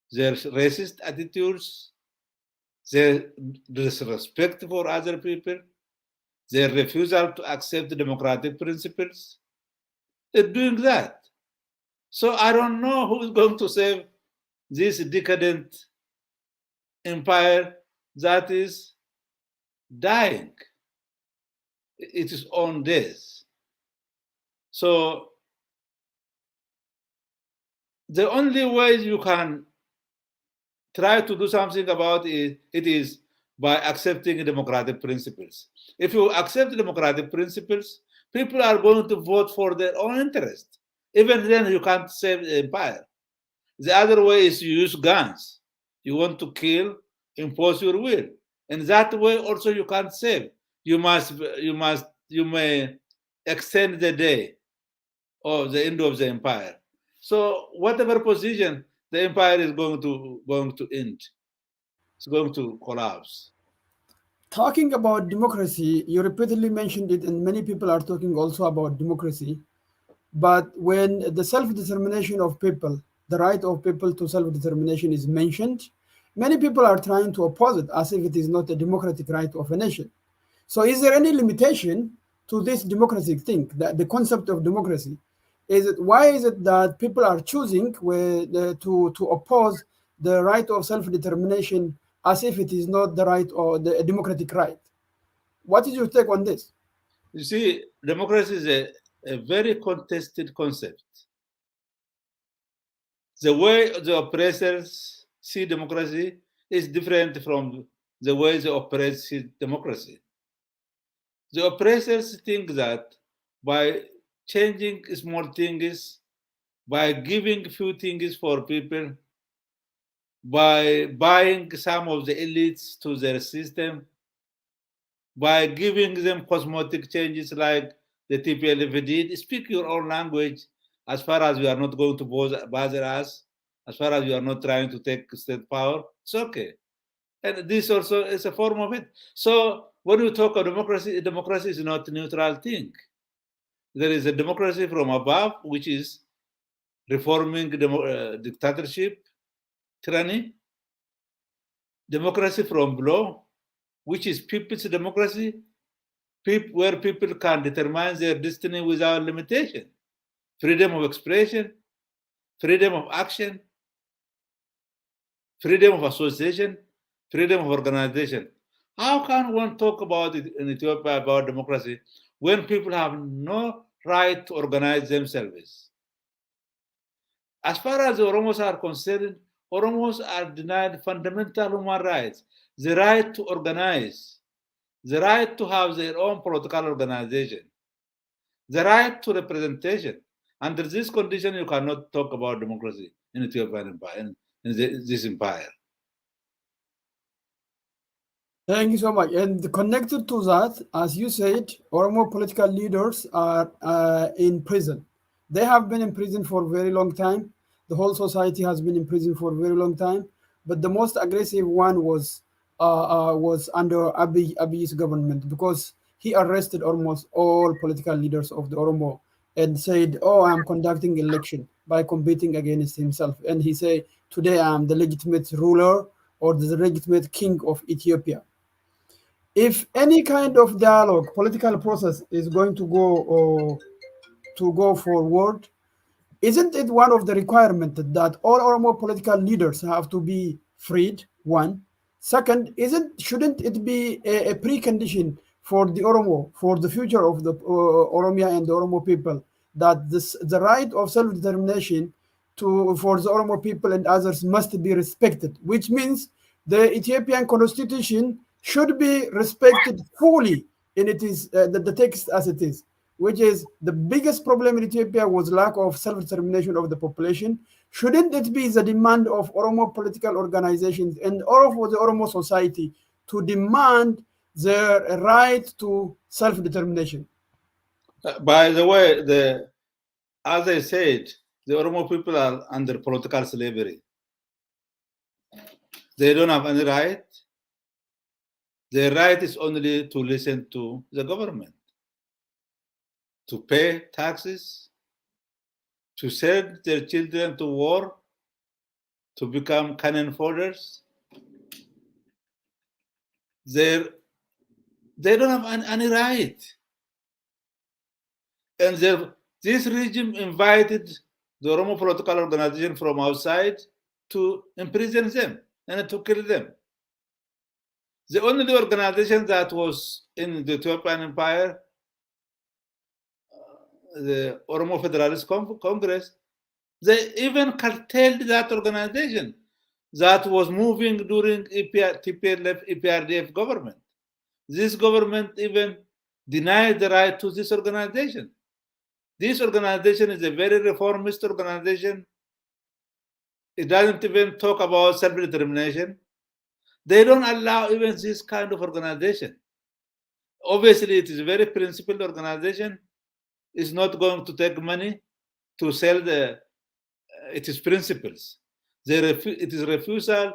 B: their racist attitudes, their disrespect for other people, their refusal to accept democratic principles. They're doing that. So I don't know who is going to save this decadent empire that is dying. It is on this. So the only way you can try to do something about it is by accepting democratic principles. If you accept democratic principles, people are going to vote for their own interest. Even then, you can't save the empire. The other way is you use guns. You want to kill, impose your will. And that way also you can't save. You may extend the day or the end of the empire. So whatever position, the empire is going to end. It's going to collapse.
A: Talking about democracy, you repeatedly mentioned it, and many people are talking also about democracy. But when the self determination of people, the right of people to self determination is mentioned, many people are trying to oppose it as if it is not a democratic right of a nation. So, is there any limitation to this democratic thing, the concept of democracy? Why is it that people are choosing to oppose the right of self determination as if it is not the right or the democratic right? What is your take on this?
B: You see, democracy is a very contested concept. The way the oppressors see democracy is different from the way the oppressed see democracy. The oppressors think that by changing small things, by giving few things for people, by buying some of the elites to their system, by giving them cosmetic changes like the TPLF did, speak your own language as far as you are not going to bother us, as far as you are not trying to take state power, it's okay. And this also is a form of it. So when you talk of democracy, democracy is not a neutral thing. There is a democracy from above, which is reforming dictatorship, tyranny, democracy from below, which is people's democracy, where people can determine their destiny without limitation, freedom of expression, freedom of action, freedom of association, freedom of organization. How can one talk about it in Ethiopia about democracy when people have no right to organize themselves? As far as the Oromos are concerned, Oromos are denied fundamental human rights, the right to organize, the right to have their own political organization, the right to representation. Under this condition, you cannot talk about democracy in Ethiopian empire, in this empire.
A: Thank you so much. And connected to that, as you said, Oromo political leaders are in prison. They have been in prison for a very long time. The whole society has been in prison for a very long time. But the most aggressive one was under Abiy's government, because he arrested almost all political leaders of the Oromo and said, "Oh, I'm conducting election by competing against himself." And he said, "Today I'm the legitimate ruler or the legitimate king of Ethiopia." If any kind of dialogue, political process is going to go forward, isn't it one of the requirements that all Oromo political leaders have to be freed? One. Second, isn't shouldn't it be a precondition for the Oromo, for the future of the Oromia and the Oromo people, that the right of self-determination to for the Oromo people and others must be respected, which means the Ethiopian constitution should be respected fully in it is the text as it is, which is the biggest problem in Ethiopia was lack of self-determination of the population. Shouldn't it be the demand of Oromo political organizations and all of the Oromo society to demand their right to self-determination?
B: By the way, as I said, the Oromo people are under political slavery. They don't have any right. Their right is only to listen to the government, to pay taxes, to send their children to war, to become cannon foders. They're, they don't have any right. And this regime invited the Oromo political organization from outside to imprison them and to kill them. The only organization that was in the Ethiopian Empire, the Oromo Federalist Congress, they even curtailed that organization that was moving during TPLF, EPRDF government. This government even denied the right to this organization. This organization is a very reformist organization. It doesn't even talk about self-determination. They don't allow even this kind of organization. Obviously, it is a very principled organization. It's not going to take money to sell its principles. It is refusal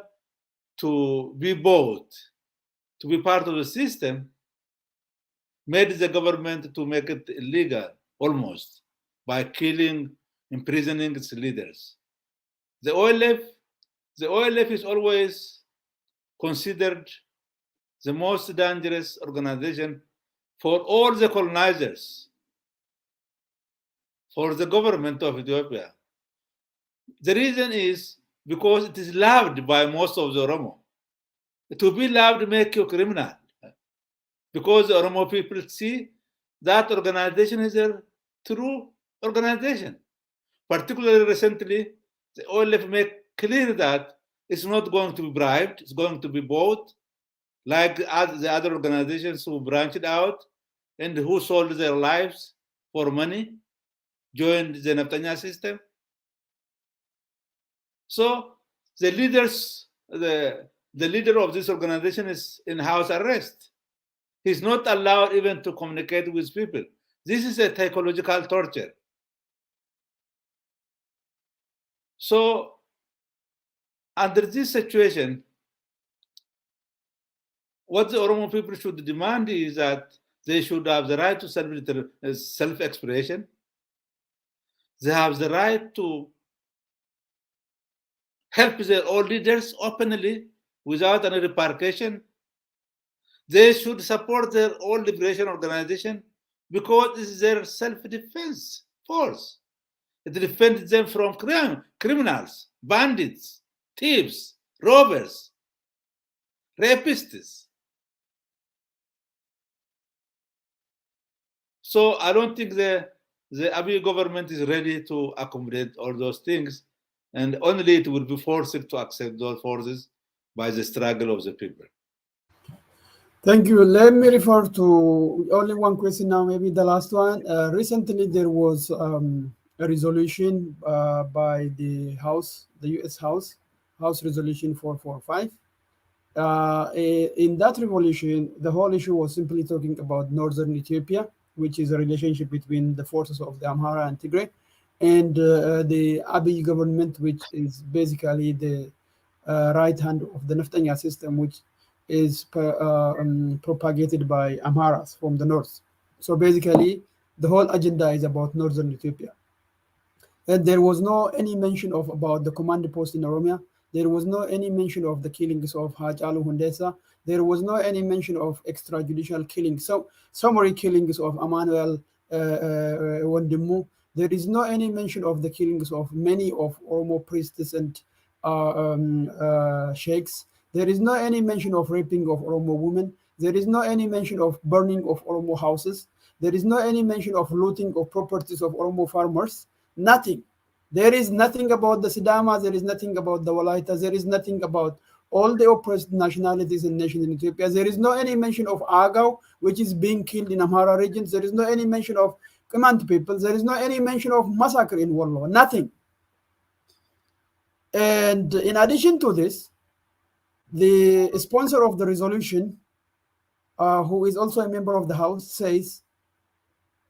B: to be bought, to be part of the system, made the government to make it illegal almost by killing, imprisoning its leaders. The OLF, the OLF is always considered the most dangerous organization for all the colonizers, for the government of Ethiopia. The reason is because it is loved by most of the Oromo. To be loved make you criminal. Because the Oromo people see that organization is a true organization. Particularly recently, the OLF make clear that it's not going to be bribed, it's going to be bought, like the other organizations who branched out and who sold their lives for money, joined the Naftanya system. So the leader of this organization is in house arrest. He's not allowed even to communicate with people. This is a psychological torture. So under this situation, what the Oromo people should demand is that they should have the right to self-expression. They have the right to help their own leaders openly without any repercussion. They should support their own liberation organization because this is their self-defense force. It defends them from criminals, bandits, thieves, robbers, rapists. So I don't think the Abiy government is ready to accommodate all those things, and only it will be forced to accept those forces by the struggle of the people.
A: Thank you. Let me refer to only one question now, maybe the last one. Recently, there was a resolution by the House, the U.S. House Resolution 445, In that revolution, the whole issue was simply talking about northern Ethiopia, which is a relationship between the forces of the Amhara and Tigray, and the Abiy government, which is basically the right hand of the Neftanya system, which is propagated by Amharas from the north. So basically, the whole agenda is about northern Ethiopia. And there was no any mention of about the command post in Oromia. There was no any mention of the killings of Hajalu Hundesa. There was no any mention of extrajudicial killings. So summary killings of Emmanuel Wandimu. There is no any mention of the killings of many of Oromo priests and sheikhs. There is no any mention of raping of Oromo women. There is no any mention of burning of Oromo houses. There is no any mention of looting of properties of Oromo farmers. Nothing. There is nothing about the Sidama. There is nothing about the Walaitas. There is nothing about all the oppressed nationalities and nations in Ethiopia. There is no any mention of Agao, which is being killed in Amhara regions. There is no any mention of Command people. There is no any mention of massacre in Wollo. Nothing. And in addition to this, the sponsor of the resolution, who is also a member of the House, says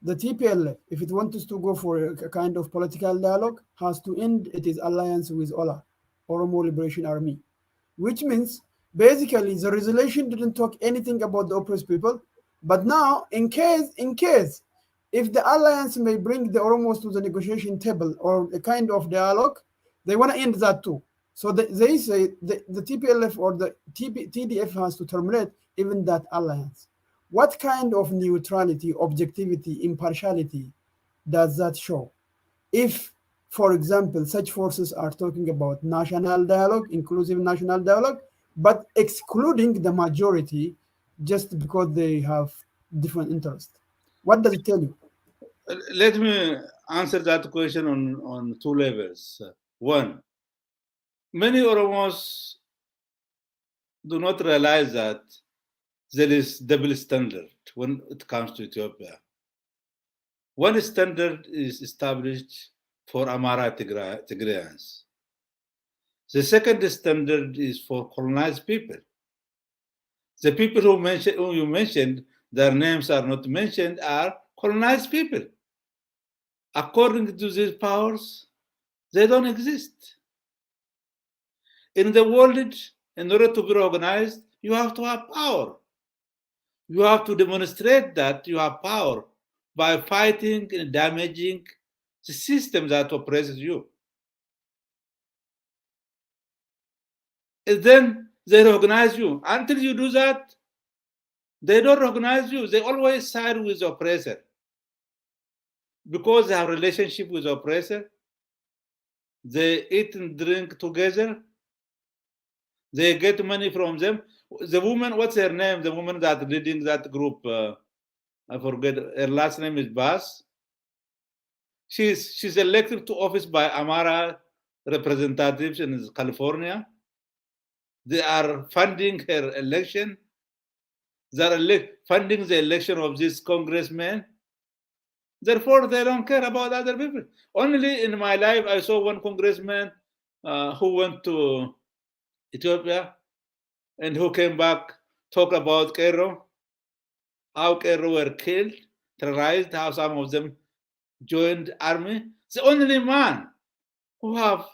A: the TPLF, if it wants to go for a kind of political dialogue, has to end its alliance with OLA, Oromo Liberation Army, which means basically the resolution didn't talk anything about the oppressed people. But now, in case, if the alliance may bring the Oromos to the negotiation table or a kind of dialogue, they want to end that too. So they say the TPLF or the TDF has to terminate even that alliance. What kind of neutrality, objectivity, impartiality does that show? If, for example, such forces are talking about national dialogue, inclusive national dialogue, but excluding the majority just because they have different interests. What does it tell you?
B: Let me answer that question on two levels. One, many Oromos do not realize that there is double standard when it comes to Ethiopia. One standard is established for Amara Tigrayans. The second standard is for colonized people. The people who you mentioned, their names are not mentioned, are colonized people. According to these powers, they don't exist. In the world, in order to be organized, you have to have power. You have to demonstrate that you have power by fighting and damaging the system that oppresses you. And then they recognize you. Until you do that, they don't recognize you. They always side with the oppressor. Because they have a relationship with the oppressor, they eat and drink together, they get money from them. The woman, what's her name? The woman that leading that group, I forget, her last name is Bas. She's elected to office by Amara representatives in California. They are funding her election. They are funding the election of this congressman. Therefore, they don't care about other people. Only in my life, I saw one congressman who went to Ethiopia and who came back, talk about Cairo, how Cairo were killed, terrorized, how some of them joined the army. The only man who have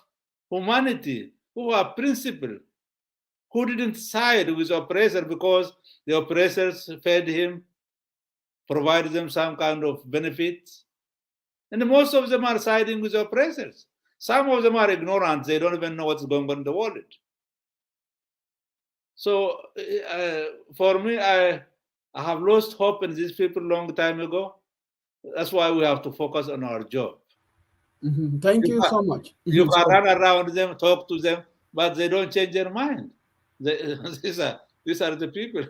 B: humanity, who have principle, who didn't side with the oppressor because the oppressors fed him, provided them some kind of benefits. And most of them are siding with the oppressors. Some of them are ignorant. They don't even know what's going on in the world. So for me, I have lost hope in these people a long time ago. That's why we have to focus on our job.
A: Thank you so much.
B: You can
A: Sorry.
B: run around them, talk to them, but they don't change their mind. These are the people.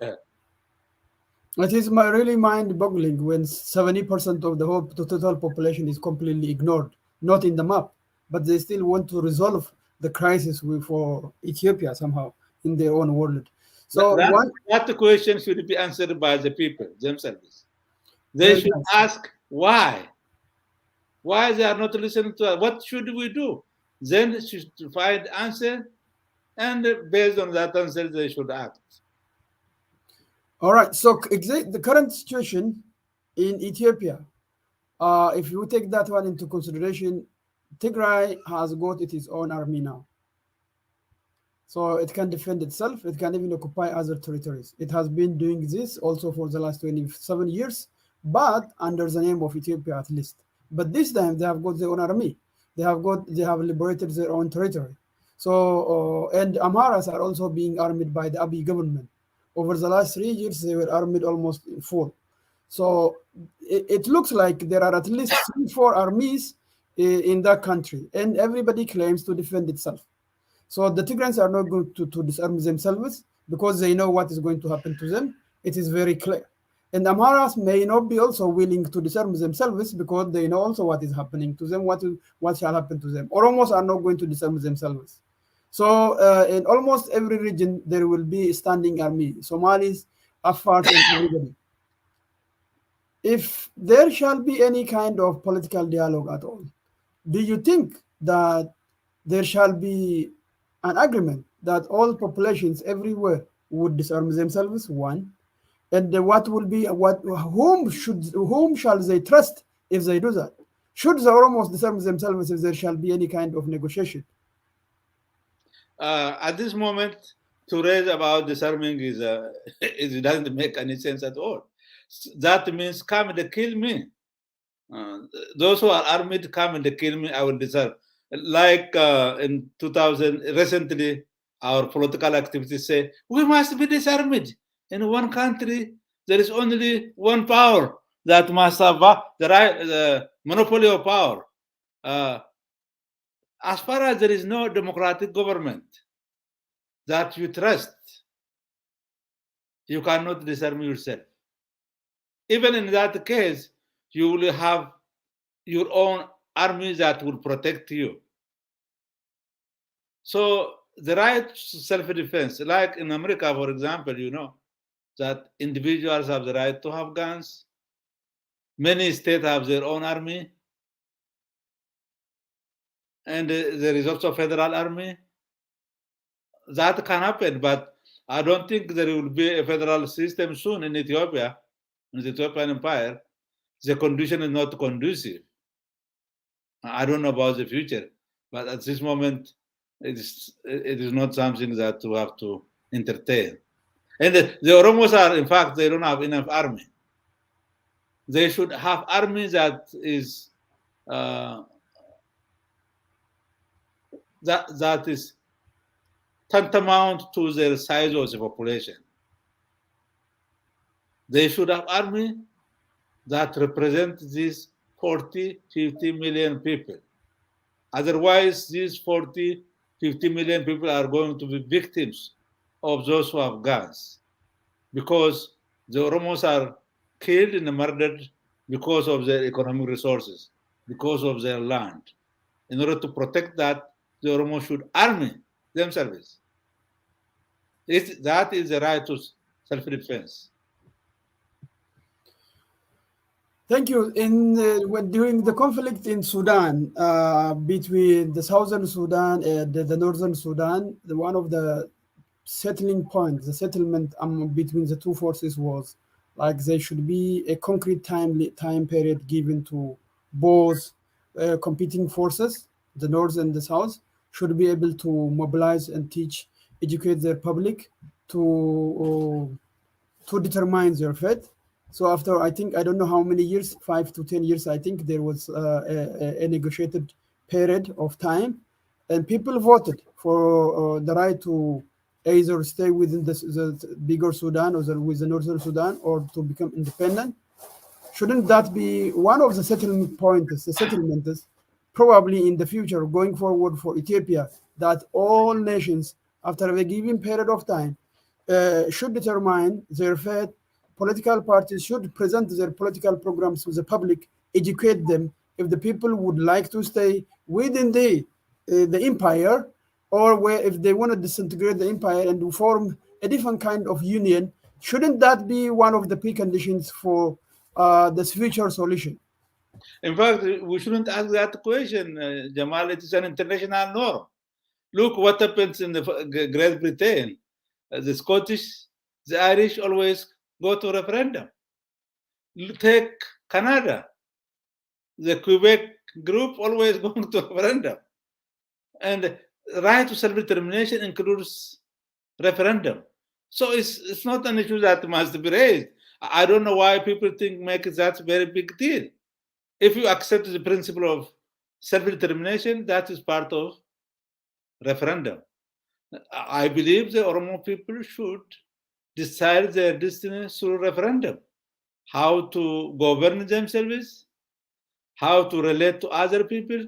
A: It is really mind-boggling when 70% of the total population is completely ignored, not in the map, but they still want to resolve the crisis for Ethiopia somehow in their own world. So one
B: That question should be answered by the people themselves. They
A: very
B: should
A: nice.
B: ask why. Why they are not listening to us? What should we do? Then should find answer And based on that answer, they should act.
A: All right. So the current situation in Ethiopia, if you take that one into consideration, Tigray has got its own army now. So it can defend itself. It can even occupy other territories. It has been doing this also for the last 27 years, but under the name of Ethiopia at least. But this time they have got their own army. They have liberated their own territory. So and Amharas are also being armed by the Abiy government. Over the last 3 years, they were armed almost in full. So it looks like there are at least 3, 4 armies in that country, and everybody claims to defend itself. So the Tigrans are not going to disarm themselves because they know what is going to happen to them. It is very clear. And Amharas may not be also willing to disarm themselves because they know also what is happening to them, what shall happen to them. Oromos are not going to disarm themselves. So in almost every region, there will be a standing army, Somalis, Afars, and everybody. If there shall be any kind of political dialogue at all, do you think that there shall be an agreement that all populations everywhere would disarm themselves? One, and what will be what whom shall they trust if they do that? Should the Oromos disarm themselves if there shall be any kind of negotiation?
B: At this moment, to raise about disarming is it doesn't make any sense at all. That means come and kill me. Those who are armed come and kill me, I will disarm. Like in 2000, recently, our political activities say we must be disarmed. In one country, there is only one power that must have the monopoly of power. As far as there is no democratic government that you trust, you cannot disarm yourself. Even in that case, you will have your own army that will protect you. So the right to self-defense, like in America, for example, you know that individuals have the right to have guns. Many states have their own army, and there is also a federal army. That can happen, but I don't think there will be a federal system soon in Ethiopia, in the Ethiopian Empire. The condition is not conducive. I don't know about the future, but at this moment, it is not something that we have to entertain. And the Oromos are, in fact, they don't have enough army. They should have army that is that is tantamount to their size of the population. They should have army that represent these 40, 50 million people. Otherwise, these 40, 50 million people are going to be victims of those who have guns because the Oromos are killed and murdered because of their economic resources, because of their land. In order to protect that, the Oromos should arm themselves. That is the right to self-defense.
A: Thank you. When during the conflict in Sudan between the southern Sudan and the northern Sudan, one of the settling points, the settlement between the two forces was like there should be a concrete time period given to both competing forces, the north and the south, should be able to mobilize and teach, educate their public to determine their fate. So after I think I don't know how many years, 5 to 10 years, I think there was a negotiated period of time, and people voted for the right to either stay within the bigger Sudan or with the northern Sudan or to become independent. Shouldn't that be one of the settlement points, the settlements, probably in the future going forward for Ethiopia, that all nations, after a given period of time, should determine their fate. Political parties should present their political programs to the public, educate them if the people would like to stay within the empire, or where if they want to disintegrate the empire and form a different kind of union. Shouldn't that be one of the preconditions for this future solution?
B: In fact, we shouldn't ask that question, Jamal. It is an international norm. Look what happens in the Great Britain. The Scottish, the Irish always go to referendum. Take Canada. The Quebec group always going to referendum. And right to self-determination includes referendum. So it's not an issue that must be raised. I don't know why people make that a very big deal. If you accept the principle of self-determination, that is part of referendum. I believe the Oromo people should decide their destiny through referendum. How to govern themselves, how to relate to other people,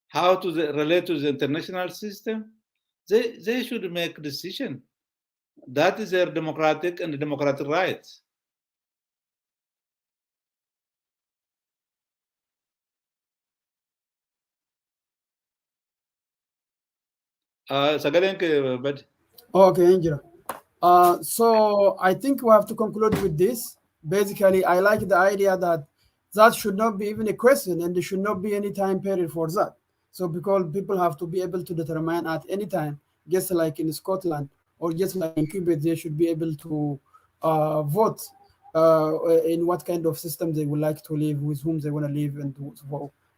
B: how to relate to the international system. They should make a decision. That is their democratic and democratic rights. But
A: Okay, Angela. So I think we have to conclude with this. Basically, I like the idea that that should not be even a question, and there should not be any time period for that. So because people have to be able to determine at any time, just like in Scotland or just like in Quebec, they should be able to vote in what kind of system they would like to live, with whom they want to live, and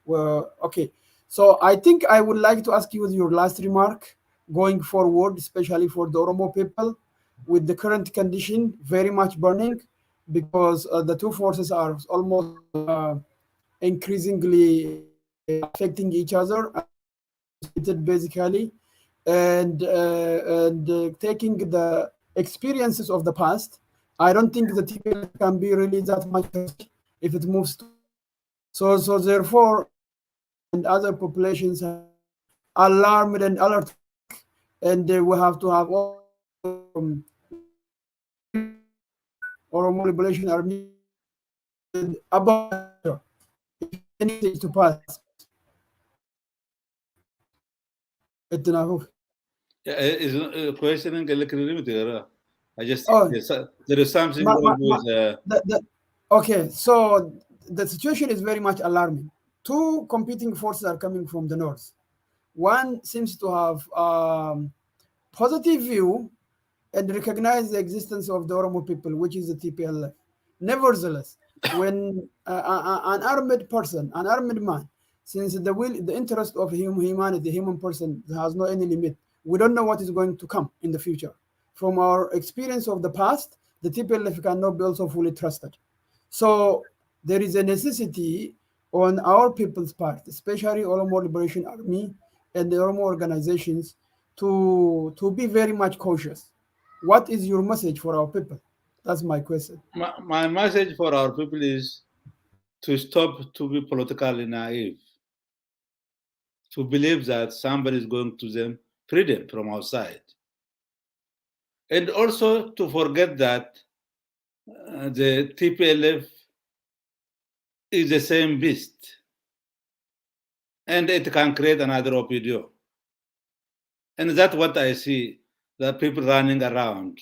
A: well, okay. So I think I would like to ask you your last remark going forward, especially for the Oromo people, with the current condition very much burning, because the two forces are almost increasingly affecting each other, basically, and taking the experiences of the past. I don't think the TPL can be really that much if it moves to. So therefore, and other populations have alarmed and alert, and we have to have all Oromo Liberation Army about anything to pass.
B: is questioning electricity. I just
A: Oh,
B: there is something wrong with.
A: okay, so the situation is very much alarming. Two competing forces are coming from the north. One seems to have positive view and recognize the existence of the Oromo people, which is the TPLF. Nevertheless, when an armed person, an armed man, since the interest of humanity, human person has no any limit, we don't know what is going to come in the future. From our experience of the past, the TPLF cannot be also fully trusted. So there is a necessity on our people's part, especially Oromo Liberation Army and the Oromo organizations, to be very much cautious. What is your message for our people? That's my question.
B: My message for our people is to stop to be politically naive, to believe that somebody is going to them freedom from outside, and also to forget that the TPLF is the same beast, and it can create another OPDO. And that's what I see, the people running around,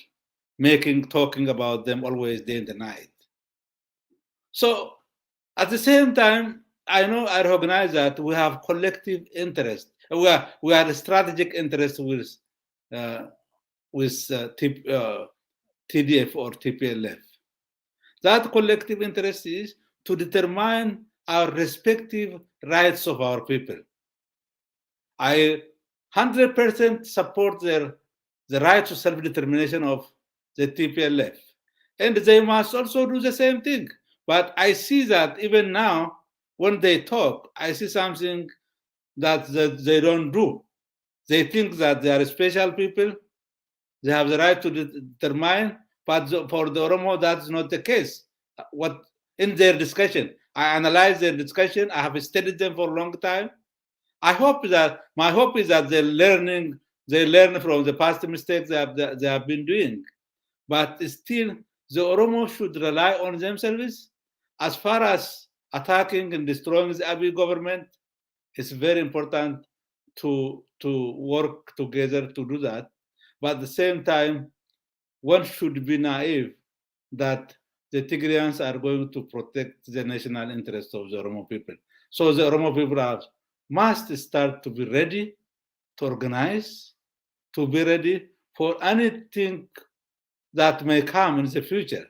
B: talking about them always day and night. So at the same time, I recognize that we have collective interest. We are strategic interest with TDF or TPLF. That collective interest is to determine our respective rights of our people. I 100% support the right to self-determination of the TPLF. And they must also do the same thing. But I see that even now, when they talk, I see something that they don't do. They think that they are special people, they have the right to determine, but for the Oromo, that's not the case. What in their discussion, I analyze their discussion, I have studied them for a long time. My hope is that they learn from the past mistakes they have been doing. But still, the Oromo should rely on themselves. As far as attacking and destroying the Abiy government, it's very important to work together to do that. But at the same time, one should be naive that the Tigrayans are going to protect the national interests of the Oromo people. So the Oromo people must start to be ready to organize, to be ready for anything that may come in the future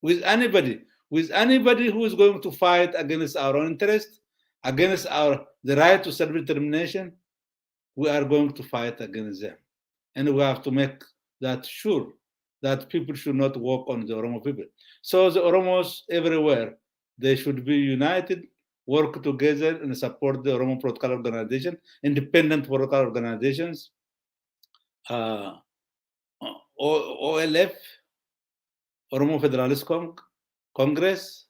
B: with anybody who is going to fight against our own interest, against the right to self-determination. We are going to fight against them, and we have to make that sure that people should not walk on the Oromo people. So the Oromos everywhere, they should be united, work together, and support the Oromo political organization, independent political organizations, uh, OLF, Oromo Federalist Congress,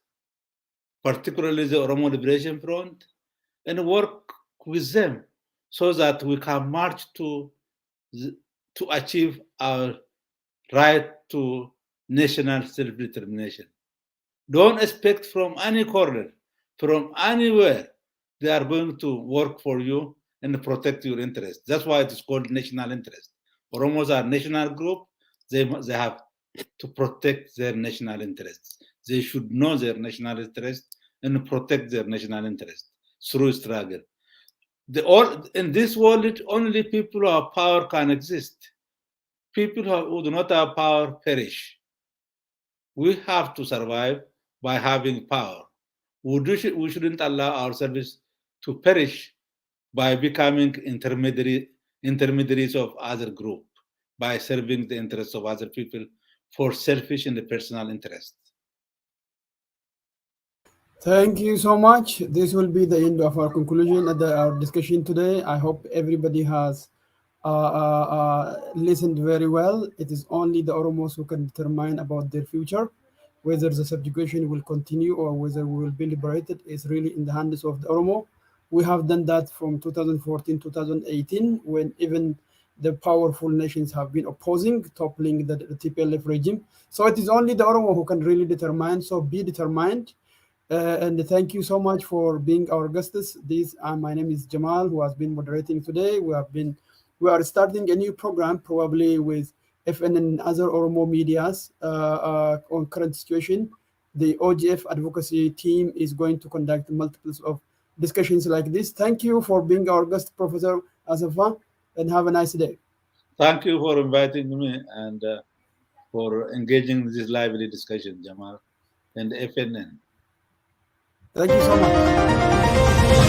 B: particularly the Oromo Liberation Front, and work with them so that we can march to achieve our right to national self-determination. Don't expect from any corner, from anywhere, they are going to work for you and protect your interests. That's why it is called national interest. Oromos are national group. They have to protect their national interests. They should know their national interests and protect their national interests through struggle. In this world, only people who have power can exist. People who do not have power perish. We have to survive by having power. We shouldn't allow ourselves to perish by becoming intermediaries of other group, by serving the interests of other people for selfish and personal interests.
A: Thank you so much. This will be the end of our conclusion at our discussion today. I hope everybody has listened very well. It is only the Oromos who can determine about their future. Whether the subjugation will continue or whether we will be liberated is really in the hands of the Oromo. We have done that from 2014, 2018, when even the powerful nations have been opposing, toppling the TPLF regime. So it is only the Oromo who can really determine. So be determined. And thank you so much for being our guests. My name is Jamal, who has been moderating today. We are starting a new program, probably with FN and other Oromo medias on current situation. The OGF advocacy team is going to conduct multiples of discussions like this. Thank you for being our guest, Professor Asafa, and have a nice day.
B: Thank you for inviting me and for engaging in this lively discussion, Jamal and FNN.
A: Thank you so much.